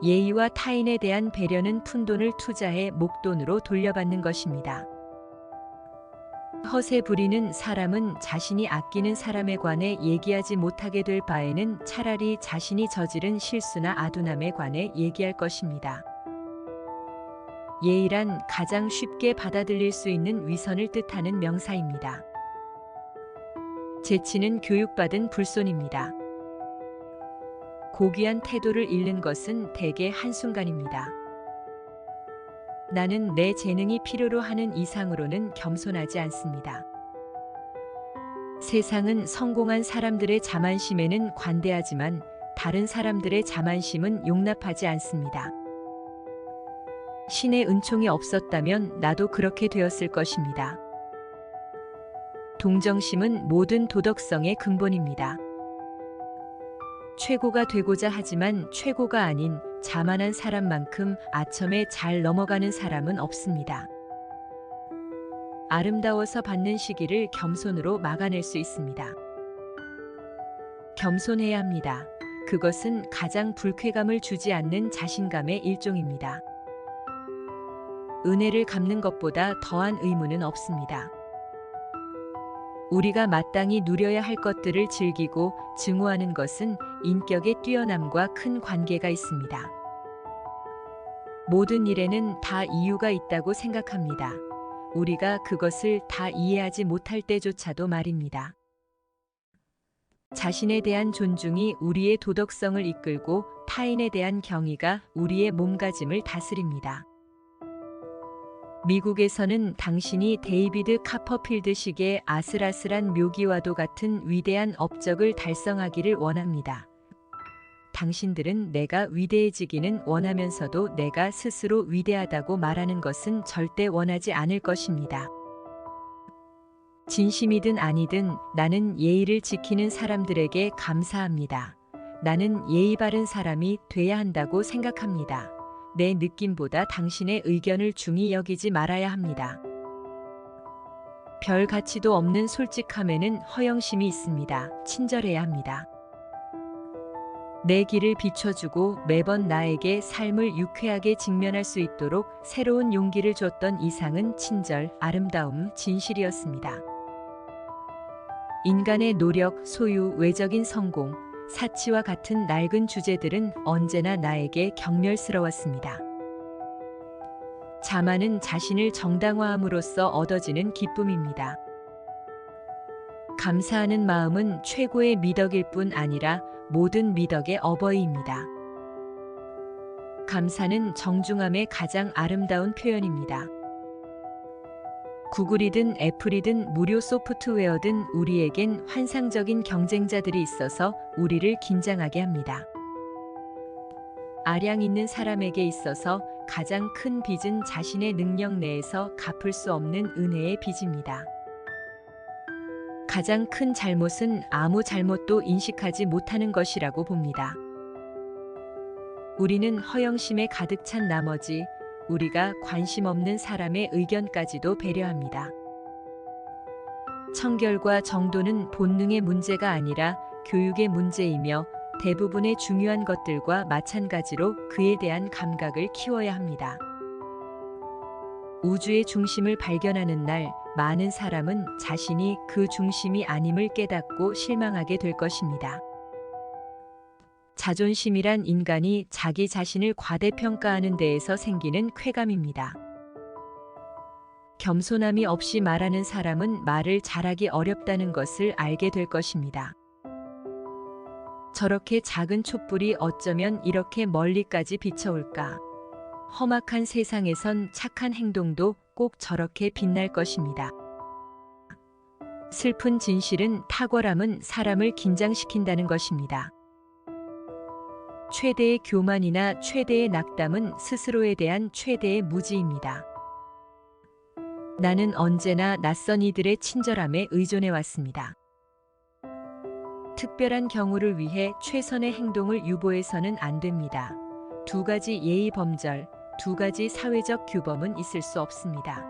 Speaker 2: 예의와 타인에 대한 배려는 푼돈을 투자해 목돈으로 돌려받는 것입니다. 허세 부리는 사람은 자신이 아끼는 사람에 관해 얘기하지 못하게 될 바에는 차라리 자신이 저지른 실수나 아둔함에 관해 얘기할 것입니다. 예의란 가장 쉽게 받아들일 수 있는 위선을 뜻하는 명사입니다. 재치는 교육받은 불손입니다. 고귀한 태도를 잃는 것은 대개 한순간입니다. 나는 내 재능이 필요로 하는 이상으로는 겸손하지 않습니다. 세상은 성공한 사람들의 자만심에는 관대하지만 다른 사람들의 자만심은 용납하지 않습니다. 신의 은총이 없었다면 나도 그렇게 되었을 것입니다. 동정심은 모든 도덕성의 근본입니다. 최고가 되고자 하지만 최고가 아닌 자만한 사람만큼 아첨에 잘 넘어가는 사람은 없습니다. 아름다워서 받는 시기를 겸손으로 막아낼 수 있습니다. 겸손해야 합니다. 그것은 가장 불쾌감을 주지 않는 자신감의 일종입니다. 은혜를 갚는 것보다 더한 의무는 없습니다. 우리가 마땅히 누려야 할 것들을 즐기고 증오하는 것은 인격의 뛰어남과 큰 관계가 있습니다. 모든 일에는 다 이유가 있다고 생각합니다. 우리가 그것을 다 이해하지 못할 때조차도 말입니다. 자신에 대한 존중이 우리의 도덕성을 이끌고 타인에 대한 경의가 우리의 몸가짐을 다스립니다. 미국에서는 당신이 데이비드 카퍼필드식의 아슬아슬한 묘기와도 같은 위대한 업적을 달성하기를 원합니다. 당신들은 내가 위대해지기는 원하면서도 내가 스스로 위대하다고 말하는 것은 절대 원하지 않을 것입니다. 진심이든 아니든 나는 예의를 지키는 사람들에게 감사합니다. 나는 예의 바른 사람이 돼야 한다고 생각합니다. 내 느낌보다 당신의 의견을 중히 여기지 말아야 합니다. 별 가치도 없는 솔직함에는 허영심이 있습니다. 친절해야 합니다. 내 길을 비춰주고 매번 나에게 삶을 유쾌하게 직면할 수 있도록 새로운 용기를 줬던 이상은 친절, 아름다움, 진실이었습니다. 인간의 노력, 소유, 외적인 성공, 사치와 같은 낡은 주제들은 언제나 나에게 경멸스러웠습니다. 자만은 자신을 정당화함으로써 얻어지는 기쁨입니다. 감사하는 마음은 최고의 미덕일 뿐 아니라 모든 미덕의 어버이입니다. 감사는 정중함의 가장 아름다운 표현입니다. 구글이든 애플이든 무료 소프트웨어든 우리에겐 환상적인 경쟁자들이 있어서 우리를 긴장하게 합니다. 아량 있는 사람에게 있어서 가장 큰 빚은 자신의 능력 내에서 갚을 수 없는 은혜의 빚입니다. 가장 큰 잘못은 아무 잘못도 인식하지 못하는 것이라고 봅니다. 우리는 허영심에 가득 찬 나머지 우리가 관심 없는 사람의 의견까지도 배려합니다. 청결과 정도는 본능의 문제가 아니라 교육의 문제이며 대부분의 중요한 것들과 마찬가지로 그에 대한 감각을 키워야 합니다. 우주의 중심을 발견하는 날, 많은 사람은 자신이 그 중심이 아님을 깨닫고 실망하게 될 것입니다. 자존심이란 인간이 자기 자신을 과대평가하는 데에서 생기는 쾌감입니다. 겸손함이 없이 말하는 사람은 말을 잘하기 어렵다는 것을 알게 될 것입니다. 저렇게 작은 촛불이 어쩌면 이렇게 멀리까지 비춰올까? 험악한 세상에선 착한 행동도 꼭 저렇게 빛날 것입니다. 슬픈 진실은 탁월함은 사람을 긴장시킨다는 것입니다. 최대의 교만이나 최대의 낙담은 스스로에 대한 최대의 무지입니다. 나는 언제나 낯선 이들의 친절함에 의존해 왔습니다. 특별한 경우를 위해 최선의 행동을 유보해서는 안 됩니다. 두 가지 예의 범절, 두 가지 사회적 규범은 있을 수 없습니다.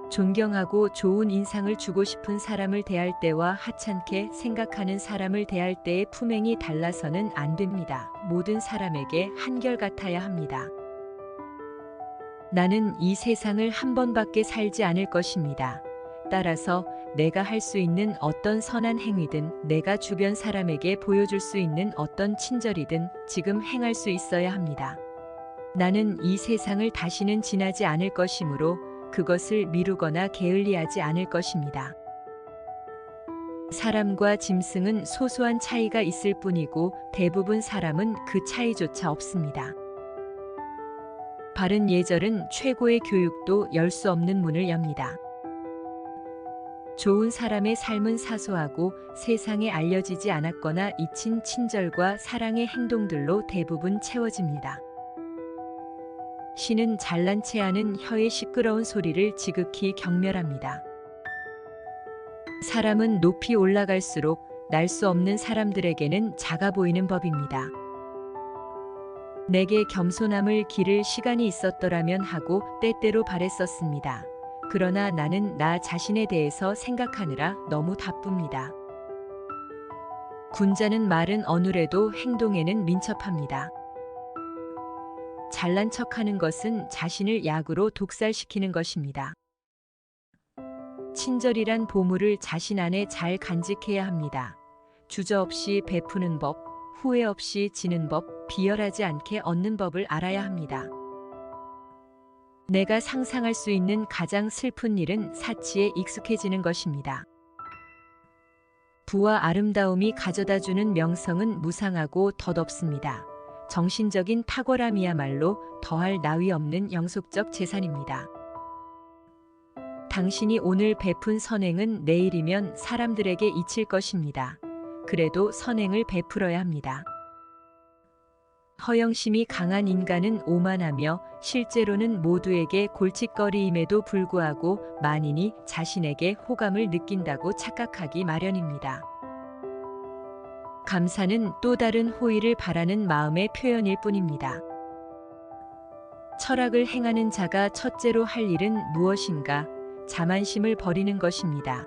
Speaker 2: 존경하고 좋은 인상을 주고 싶은 사람을 대할 때와 하찮게 생각하는 사람을 대할 때의 품행이 달라서는 안 됩니다. 모든 사람에게 한결같아야 합니다. 나는 이 세상을 한 번밖에 살지 않을 것입니다. 따라서 내가 할 수 있는 어떤 선한 행위든 내가 주변 사람에게 보여줄 수 있는 어떤 친절이든 지금 행할 수 있어야 합니다. 나는 이 세상을 다시는 지나지 않을 것이므로 그것을 미루거나 게을리하지 않을 것입니다. 사람과 짐승은 소소한 차이가 있을 뿐이고 대부분 사람은 그 차이조차 없습니다. 바른 예절은 최고의 교육도 열 수 없는 문을 엽니다. 좋은 사람의 삶은 사소하고 세상에 알려지지 않았거나 잊힌 친절과 사랑의 행동들로 대부분 채워집니다. 신은 잘난 체 하는 혀의 시끄러운 소리를 지극히 경멸합니다. 사람은 높이 올라갈수록 날 수 없는 사람들에게는 작아 보이는 법입니다. 내게 겸손함을 기를 시간이 있었더라면 하고 때때로 바랬었습니다. 그러나 나는 나 자신에 대해서 생각하느라 너무 바쁩니다. 군자는 말은 어눌해도 행동에는 민첩합니다. 잘난 척하는 것은 자신을 약으로 독살시키는 것입니다. 친절이란 보물을 자신 안에 잘 간직해야 합니다. 주저없이 베푸는 법, 후회 없이 지는 법, 비열하지 않게 얻는 법을 알아야 합니다. 내가 상상할 수 있는 가장 슬픈 일은 사치에 익숙해지는 것입니다. 부와 아름다움이 가져다주는 명성은 무상하고 덧없습니다. 정신적인 탁월함이야말로 더할 나위 없는 영속적 재산입니다. 당신이 오늘 베푼 선행은 내일이면 사람들에게 잊힐 것입니다. 그래도 선행을 베풀어야 합니다. 허영심이 강한 인간은 오만하며 실제로는 모두에게 골칫거리임에도 불구하고 만인이 자신에게 호감을 느낀다고 착각하기 마련입니다. 감사는 또 다른 호의를 바라는 마음의 표현일 뿐입니다. 철학을 행하는 자가 첫째로 할 일은 무엇인가? 자만심을 버리는 것입니다.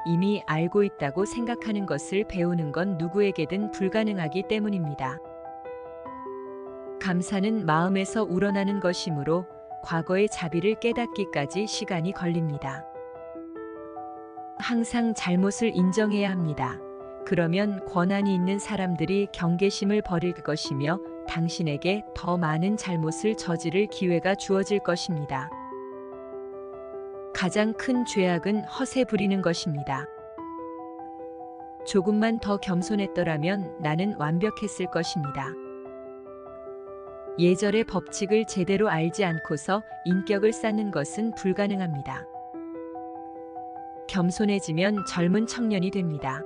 Speaker 2: 이미 알고 있다고 생각하는 것을 배우는 건 누구에게든 불가능하기 때문입니다. 감사는 마음에서 우러나는 것이므로 과거의 자비를 깨닫기까지 시간이 걸립니다. 항상 잘못을 인정해야 합니다. 그러면 권한이 있는 사람들이 경계심을 버릴 것이며 당신에게 더 많은 잘못을 저지를 기회가 주어질 것입니다. 가장 큰 죄악은 허세 부리는 것입니다. 조금만 더 겸손했더라면 나는 완벽했을 것입니다. 예절의 법칙을 제대로 알지 않고서 인격을 쌓는 것은 불가능합니다. 겸손해지면 젊은 청년이 됩니다.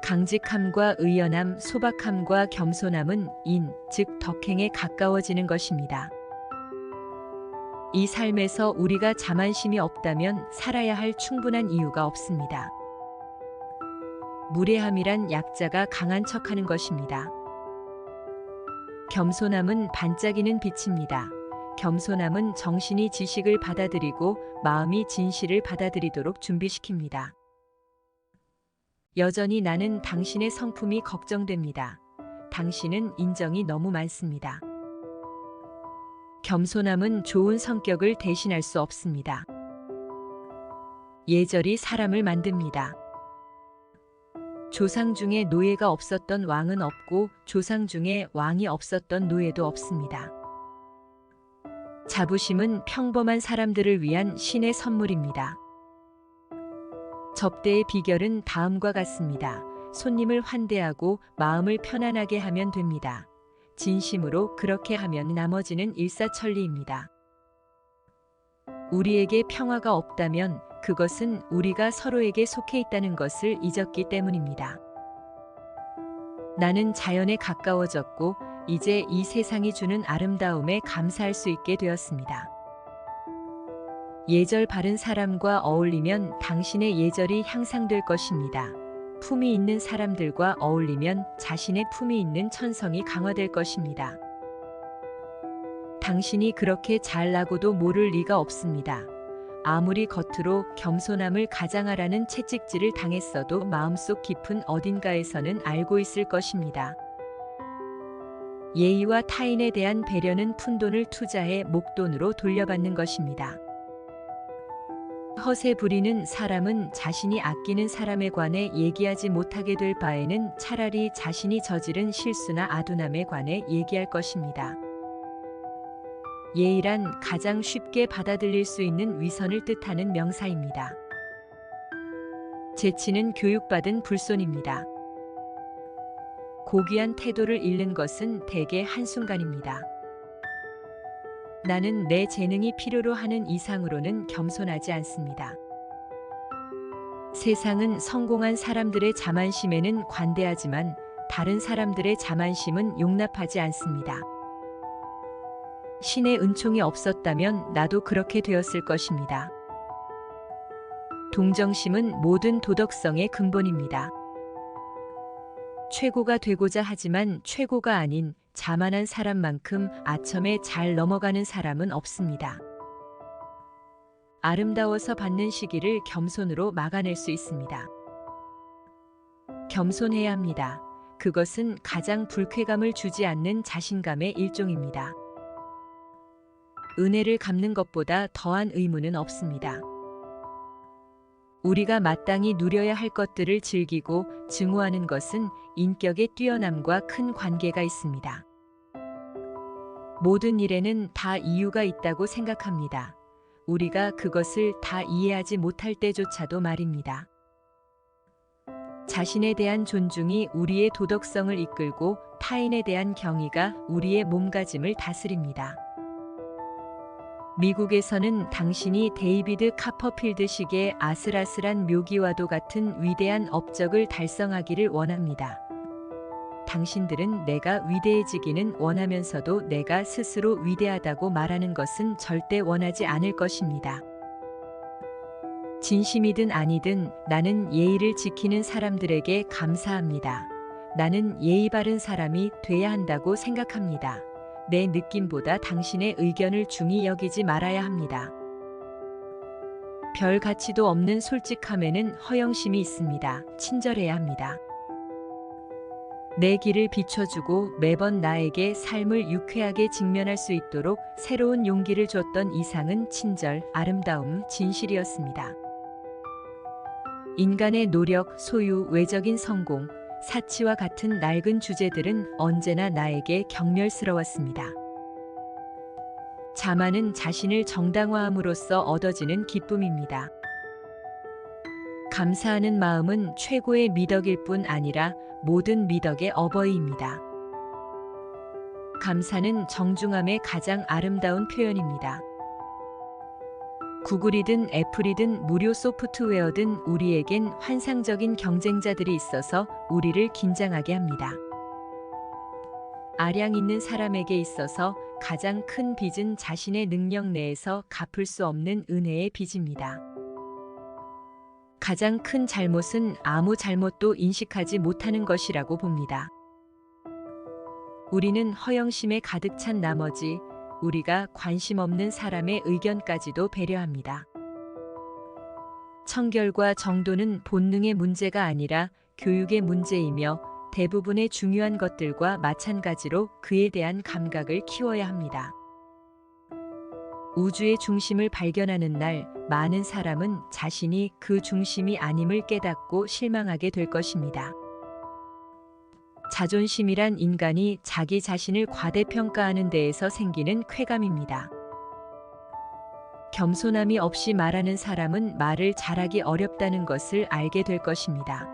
Speaker 2: 강직함과 의연함, 소박함과 겸손함은 인, 즉 덕행에 가까워지는 것입니다. 이 삶에서 우리가 자만심이 없다면 살아야 할 충분한 이유가 없습니다. 무례함이란 약자가 강한 척하는 것입니다. 겸손함은 반짝이는 빛입니다. 겸손함은 정신이 지식을 받아들이고 마음이 진실을 받아들이도록 준비시킵니다. 여전히 나는 당신의 성품이 걱정됩니다. 당신은 인정이 너무 많습니다. 겸손함은 좋은 성격을 대신할 수 없습니다. 예절이 사람을 만듭니다. 조상 중에 노예가 없었던 왕은 없고 조상 중에 왕이 없었던 노예도 없습니다. 자부심은 평범한 사람들을 위한 신의 선물입니다. 접대의 비결은 다음과 같습니다. 손님을 환대하고 마음을 편안하게 하면 됩니다. 진심으로 그렇게 하면 나머지는 일사천리입니다. 우리에게 평화가 없다면 그것은 우리가 서로에게 속해 있다는 것을 잊었기 때문입니다. 나는 자연에 가까워졌고 이제 이 세상이 주는 아름다움에 감사할 수 있게 되었습니다. 예절 바른 사람과 어울리면 당신의 예절이 향상될 것입니다. 품이 있는 사람들과 어울리면 자신의 품이 있는 천성이 강화될 것입니다. 당신이 그렇게 잘나고도 모를 리가 없습니다. 아무리 겉으로 겸손함을 가장하라는 채찍질을 당했어도 마음속 깊은 어딘가에서는 알고 있을 것입니다. 예의와 타인에 대한 배려는 푼돈을 투자해 목돈으로 돌려받는 것입니다. 허세 부리는 사람은 자신이 아끼는 사람에 관해 얘기하지 못하게 될 바에는 차라리 자신이 저지른 실수나 아둔함에 관해 얘기할 것입니다. 예의란 가장 쉽게 받아들일 수 있는 위선을 뜻하는 명사입니다. 재치는 교육받은 불손입니다. 고귀한 태도를 잃는 것은 대개 한순간입니다. 나는 내 재능이 필요로 하는 이상으로는 겸손하지 않습니다. 세상은 성공한 사람들의 자만심에는 관대하지만 다른 사람들의 자만심은 용납하지 않습니다. 신의 은총이 없었다면 나도 그렇게 되었을 것입니다. 동정심은 모든 도덕성의 근본입니다. 최고가 되고자 하지만 최고가 아닌 자만한 사람만큼 아첨에 잘 넘어가는 사람은 없습니다. 아름다워서 받는 시기를 겸손으로 막아낼 수 있습니다. 겸손해야 합니다. 그것은 가장 불쾌감을 주지 않는 자신감의 일종입니다. 은혜를 갚는 것보다 더한 의무는 없습니다. 우리가 마땅히 누려야 할 것들을 즐기고 증오하는 것은 인격의 뛰어남과 큰 관계가 있습니다. 모든 일에는 다 이유가 있다고 생각합니다. 우리가 그것을 다 이해하지 못할 때조차도 말입니다. 자신에 대한 존중이 우리의 도덕성을 이끌고 타인에 대한 경의가 우리의 몸가짐을 다스립니다. 미국에서는 당신이 데이비드 카퍼필드식의 아슬아슬한 묘기와도 같은 위대한 업적을 달성하기를 원합니다. 당신들은 내가 위대해지기는 원하면서도 내가 스스로 위대하다고 말하는 것은 절대 원하지 않을 것입니다. 진심이든 아니든 나는 예의를 지키는 사람들에게 감사합니다. 나는 예의 바른 사람이 돼야 한다고 생각합니다. 내 느낌보다 당신의 의견을 중히 여기지 말아야 합니다. 별 가치도 없는 솔직함에는 허영심이 있습니다. 친절해야 합니다. 내 길을 비춰주고 매번 나에게 삶을 유쾌하게 직면할 수 있도록 새로운 용기를 줬던 이상은 친절, 아름다움, 진실이었습니다. 인간의 노력, 소유, 외적인 성공, 사치와 같은 낡은 주제들은 언제나 나에게 경멸스러웠습니다. 자만은 자신을 정당화함으로써 얻어지는 기쁨입니다. 감사하는 마음은 최고의 미덕일 뿐 아니라 모든 미덕의 어버이입니다. 감사는 정중함의 가장 아름다운 표현입니다. 구글이든 애플이든 무료 소프트웨어든 우리에겐 환상적인 경쟁자들이 있어서 우리를 긴장하게 합니다. 아량 있는 사람에게 있어서 가장 큰 빚은 자신의 능력 내에서 갚을 수 없는 은혜의 빚입니다. 가장 큰 잘못은 아무 잘못도 인식하지 못하는 것이라고 봅니다. 우리는 허영심에 가득 찬 나머지 우리가 관심 없는 사람의 의견까지도 배려합니다. 청결과 정도는 본능의 문제가 아니라 교육의 문제이며 대부분의 중요한 것들과 마찬가지로 그에 대한 감각을 키워야 합니다. 우주의 중심을 발견하는 날, 많은 사람은 자신이 그 중심이 아님을 깨닫고 실망하게 될 것입니다. 자존심이란 인간이 자기 자신을 과대평가하는 데에서 생기는 쾌감입니다. 겸손함이 없이 말하는 사람은 말을 잘하기 어렵다는 것을 알게 될 것입니다.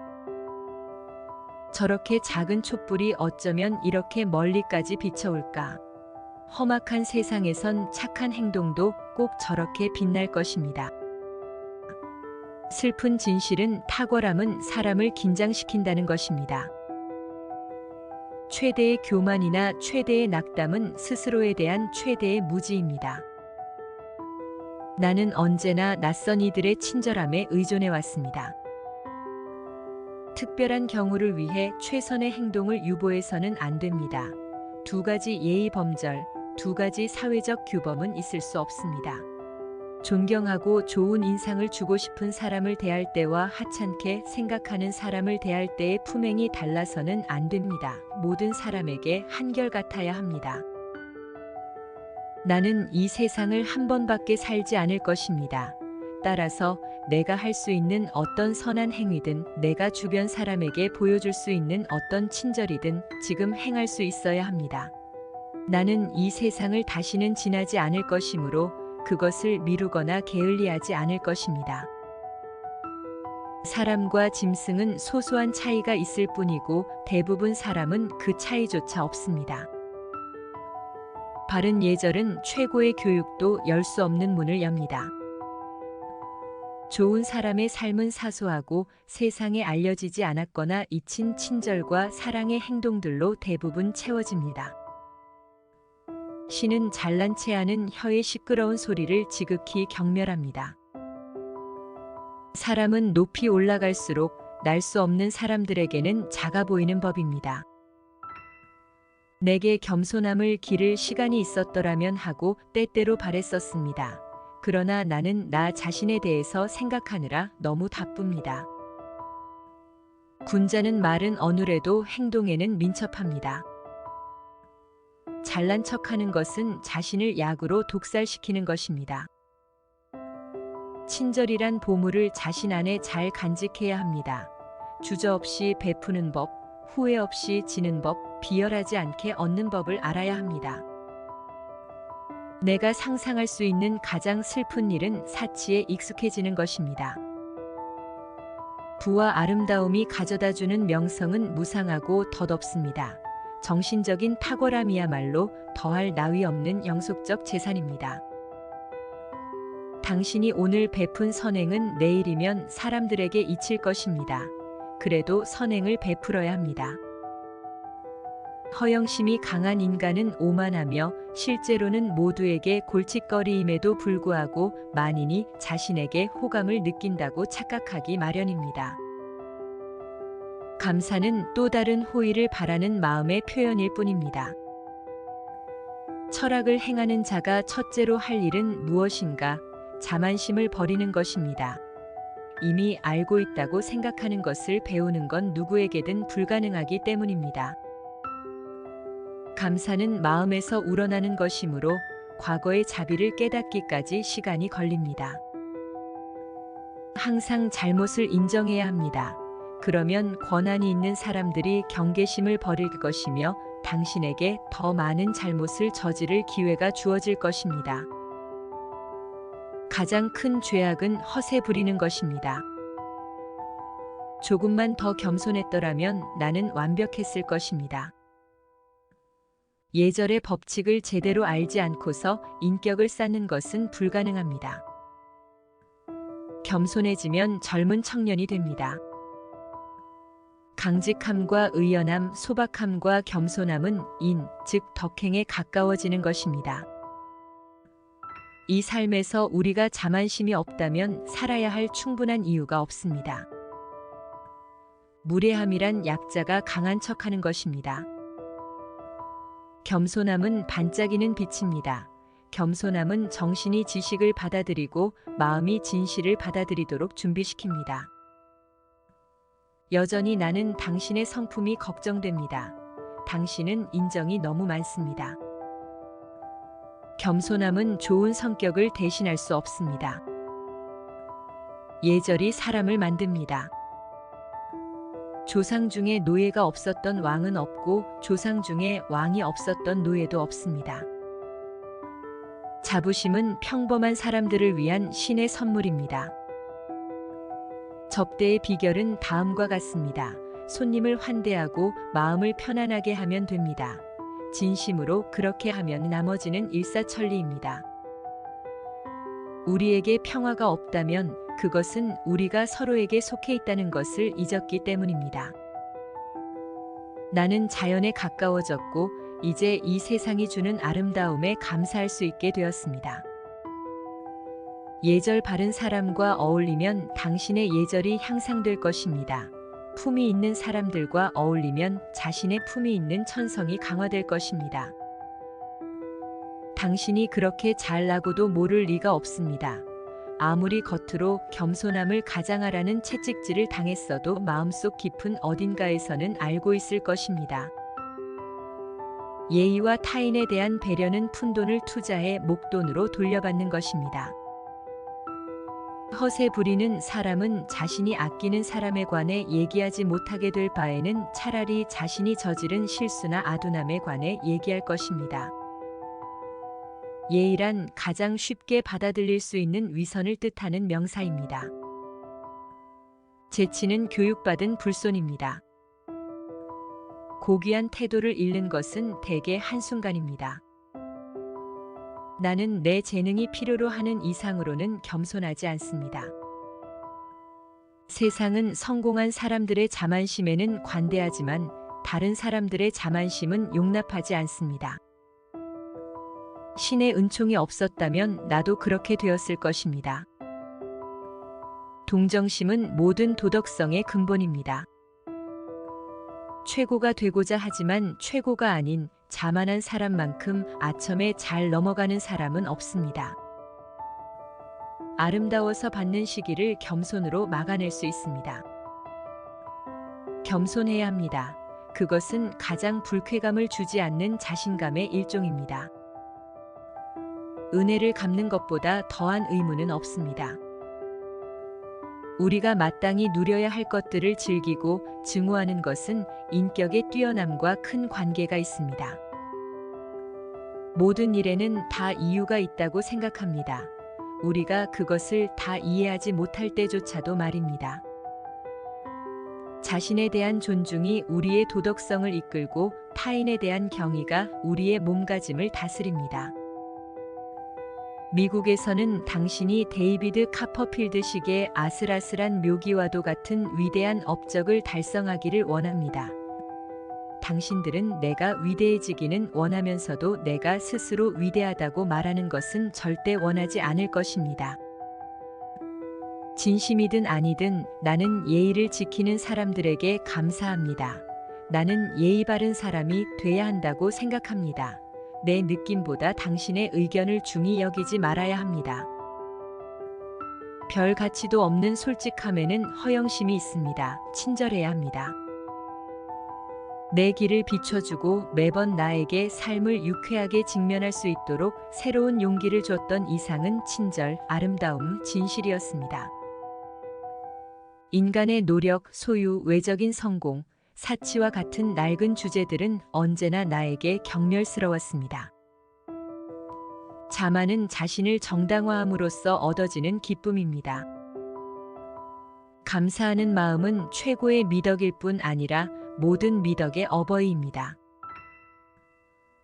Speaker 2: 저렇게 작은 촛불이 어쩌면 이렇게 멀리까지 비춰올까? 험악한 세상에선 착한 행동도 꼭 저렇게 빛날 것입니다. 슬픈 진실은 탁월함은 사람을 긴장시킨다는 것입니다. 최대의 교만이나 최대의 낙담은 스스로에 대한 최대의 무지입니다. 나는 언제나 낯선 이들의 친절함에 의존해 왔습니다. 특별한 경우를 위해 최선의 행동을 유보해서는 안 됩니다. 두 가지 예의 범절, 두 가지 사회적 규범은 있을 수 없습니다. 존경하고 좋은 인상을 주고 싶은 사람을 대할 때와 하찮게 생각하는 사람을 대할 때의 품행이 달라서는 안 됩니다. 모든 사람에게 한결같아야 합니다. 나는 이 세상을 한 번밖에 살지 않을 것입니다. 따라서 내가 할 수 있는 어떤 선한 행위든 내가 주변 사람에게 보여줄 수 있는 어떤 친절이든 지금 행할 수 있어야 합니다. 나는 이 세상을 다시는 지나지 않을 것이므로 그것을 미루거나 게을리하지 않을 것입니다. 사람과 짐승은 소소한 차이가 있을 뿐이고 대부분 사람은 그 차이조차 없습니다. 바른 예절은 최고의 교육도 열 수 없는 문을 엽니다. 좋은 사람의 삶은 사소하고 세상에 알려지지 않았거나 잊힌 친절과 사랑의 행동들로 대부분 채워집니다. 신은 잘난 체 하는 혀의 시끄러운 소리를 지극히 경멸합니다. 사람은 높이 올라갈수록 날 수 없는 사람들에게는 작아 보이는 법입니다. 내게 겸손함을 기를 시간이 있었더라면 하고 때때로 바랬었습니다. 그러나 나는 나 자신에 대해서 생각하느라 너무 바쁩니다. 군자는 말은 어눌해도 행동에는 민첩합니다. 잘난 척하는 것은 자신을 약으로 독살시키는 것입니다. 친절이란 보물을 자신 안에 잘 간직해야 합니다. 주저없이 베푸는 법, 후회 없이 지는 법, 비열하지 않게 얻는 법을 알아야 합니다. 내가 상상할 수 있는 가장 슬픈 일은 사치에 익숙해지는 것입니다. 부와 아름다움이 가져다주는 명성은 무상하고 덧없습니다. 정신적인 탁월함이야말로 더할 나위 없는 영속적 재산입니다. 당신이 오늘 베푼 선행은 내일이면 사람들에게 잊힐 것입니다. 그래도 선행을 베풀어야 합니다. 허영심이 강한 인간은 오만하며 실제로는 모두에게 골칫거리임에도 불구하고 만인이 자신에게 호감을 느낀다고 착각하기 마련입니다. 감사는 또 다른 호의를 바라는 마음의 표현일 뿐입니다. 철학을 행하는 자가 첫째로 할 일은 무엇인가? 자만심을 버리는 것입니다. 이미 알고 있다고 생각하는 것을 배우는 건 누구에게든 불가능하기 때문입니다. 감사는 마음에서 우러나는 것이므로 과거의 자비를 깨닫기까지 시간이 걸립니다. 항상 잘못을 인정해야 합니다. 그러면 권한이 있는 사람들이 경계심을 버릴 것이며 당신에게 더 많은 잘못을 저지를 기회가 주어질 것입니다. 가장 큰 죄악은 허세 부리는 것입니다. 조금만 더 겸손했더라면 나는 완벽했을 것입니다. 예절의 법칙을 제대로 알지 않고서 인격을 쌓는 것은 불가능합니다. 겸손해지면 젊은 청년이 됩니다. 강직함과 의연함, 소박함과 겸손함은 인, 즉 덕행에 가까워지는 것입니다. 이 삶에서 우리가 자만심이 없다면 살아야 할 충분한 이유가 없습니다. 무례함이란 약자가 강한 척하는 것입니다. 겸손함은 반짝이는 빛입니다. 겸손함은 정신이 지식을 받아들이고 마음이 진실을 받아들이도록 준비시킵니다. 여전히 나는 당신의 성품이 걱정됩니다. 당신은 인정이 너무 많습니다. 겸손함은 좋은 성격을 대신할 수 없습니다. 예절이 사람을 만듭니다. 조상 중에 노예가 없었던 왕은 없고 조상 중에 왕이 없었던 노예도 없습니다. 자부심은 평범한 사람들을 위한 신의 선물입니다. 접대의 비결은 다음과 같습니다. 손님을 환대하고 마음을 편안하게 하면 됩니다. 진심으로 그렇게 하면 나머지는 일사천리입니다. 우리에게 평화가 없다면 그것은 우리가 서로에게 속해 있다는 것을 잊었기 때문입니다. 나는 자연에 가까워졌고 이제 이 세상이 주는 아름다움에 감사할 수 있게 되었습니다. 예절 바른 사람과 어울리면 당신의 예절이 향상될 것입니다. 품이 있는 사람들과 어울리면 자신의 품이 있는 천성이 강화될 것입니다. 당신이 그렇게 잘나고도 모를 리가 없습니다. 아무리 겉으로 겸손함을 가장하라는 채찍질을 당했어도 마음속 깊은 어딘가에서는 알고 있을 것입니다. 예의와 타인에 대한 배려는 푼돈을 투자해 목돈으로 돌려받는 것입니다. 허세 부리는 사람은 자신이 아끼는 사람에 관해 얘기하지 못하게 될 바에는 차라리 자신이 저지른 실수나 아둔함에 관해 얘기할 것입니다. 예의란 가장 쉽게 받아들일 수 있는 위선을 뜻하는 명사입니다. 재치는 교육받은 불손입니다. 고귀한 태도를 잃는 것은 대개 한순간입니다. 나는 내 재능이 필요로 하는 이상으로는 겸손하지 않습니다. 세상은 성공한 사람들의 자만심에는 관대하지만 다른 사람들의 자만심은 용납하지 않습니다. 신의 은총이 없었다면 나도 그렇게 되었을 것입니다. 동정심은 모든 도덕성의 근본입니다. 최고가 되고자 하지만 최고가 아닌 자만한 사람만큼 아첨에 잘 넘어가는 사람은 없습니다. 아름다워서 받는 시기를 겸손으로 막아낼 수 있습니다. 겸손해야 합니다. 그것은 가장 불쾌감을 주지 않는 자신감의 일종입니다. 은혜를 갚는 것보다 더한 의무는 없습니다. 우리가 마땅히 누려야 할 것들을 즐기고 증오하는 것은 인격의 뛰어남과 큰 관계가 있습니다. 모든 일에는 다 이유가 있다고 생각합니다. 우리가 그것을 다 이해하지 못할 때조차도 말입니다. 자신에 대한 존중이 우리의 도덕성을 이끌고 타인에 대한 경의가 우리의 몸가짐을 다스립니다. 미국에서는 당신이 데이비드 카퍼필드식의 아슬아슬한 묘기와도 같은 위대한 업적을 달성하기를 원합니다. 당신들은 내가 위대해지기는 원하면서도 내가 스스로 위대하다고 말하는 것은 절대 원하지 않을 것입니다. 진심이든 아니든 나는 예의를 지키는 사람들에게 감사합니다. 나는 예의 바른 사람이 돼야 한다고 생각합니다. 내 느낌보다 당신의 의견을 중히 여기지 말아야 합니다. 별 가치도 없는 솔직함에는 허영심이 있습니다. 친절해야 합니다. 내 길을 비춰주고 매번 나에게 삶을 유쾌하게 직면할 수 있도록 새로운 용기를 줬던 이상은 친절, 아름다움, 진실이었습니다. 인간의 노력, 소유, 외적인 성공, 사치와 같은 낡은 주제들은 언제나 나에게 경멸스러웠습니다. 자만은 자신을 정당화함으로써 얻어지는 기쁨입니다. 감사하는 마음은 최고의 미덕일 뿐 아니라 모든 미덕의 어버이입니다.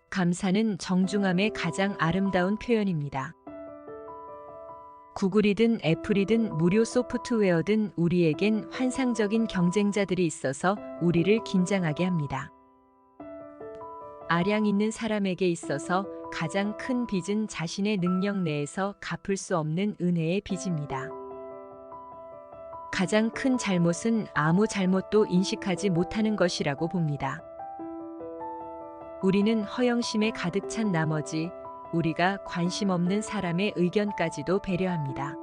Speaker 2: 감사는 정중함의 가장 아름다운 표현입니다. 구글이든 애플이든 무료 소프트웨어든 우리에겐 환상적인 경쟁자들이 있어서 우리를 긴장하게 합니다. 아량 있는 사람에게 있어서 가장 큰 빚은 자신의 능력 내에서 갚을 수 없는 은혜의 빚입니다. 가장 큰 잘못은 아무 잘못도 인식하지 못하는 것이라고 봅니다. 우리는 허영심에 가득 찬 나머지 우리가 관심 없는 사람의 의견까지도 배려합니다.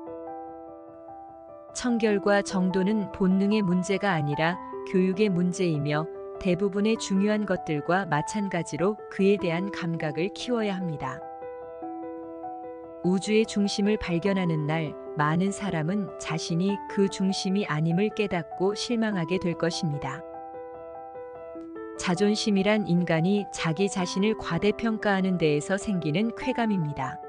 Speaker 2: 청결과 정도는 본능의 문제가 아니라 교육의 문제이며 대부분의 중요한 것들과 마찬가지로 그에 대한 감각을 키워야 합니다. 우주의 중심을 발견하는 날, 많은 사람은 자신이 그 중심이 아님을 깨닫고 실망하게 될 것입니다. 자존심이란 인간이 자기 자신을 과대평가하는 데에서 생기는 쾌감입니다.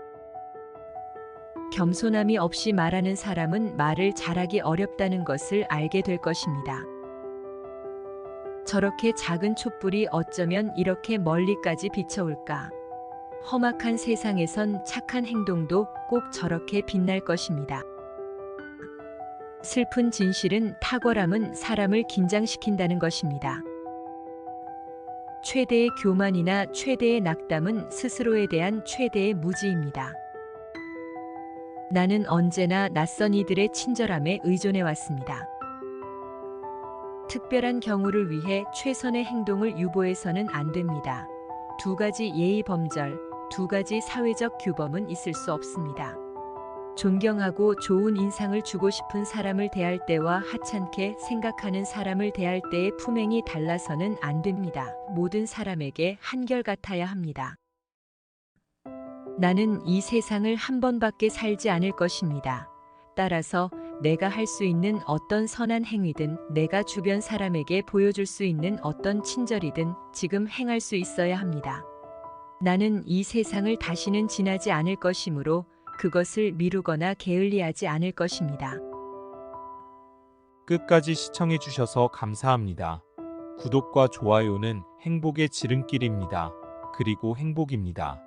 Speaker 2: 겸손함이 없이 말하는 사람은 말을 잘하기 어렵다는 것을 알게 될 것입니다. 저렇게 작은 촛불이 어쩌면 이렇게 멀리까지 비춰올까? 험악한 세상에선 착한 행동도 꼭 저렇게 빛날 것입니다. 슬픈 진실은 탁월함은 사람을 긴장시킨다는 것입니다. 최대의 교만이나 최대의 낙담은 스스로에 대한 최대의 무지입니다. 나는 언제나 낯선 이들의 친절함에 의존해 왔습니다. 특별한 경우를 위해 최선의 행동을 유보해서는 안 됩니다. 두 가지 예의 범절, 두 가지 사회적 규범은 있을 수 없습니다. 존경하고 좋은 인상을 주고 싶은 사람을 대할 때와 하찮게 생각하는 사람을 대할 때의 품행이 달라서는 안 됩니다. 모든 사람에게 한결같아야 합니다. 나는 이 세상을 한 번밖에 살지 않을 것입니다. 따라서 내가 할 수 있는 어떤 선한 행위든 내가 주변 사람에게 보여줄 수 있는 어떤 친절이든 지금 행할 수 있어야 합니다. 나는 이 세상을 다시는 지나지 않을 것이므로 그것을 미루거나 게을리하지 않을 것입니다.
Speaker 1: 끝까지 시청해 주셔서 감사합니다. 구독과 좋아요는 행복의 지름길입니다. 그리고 행복입니다.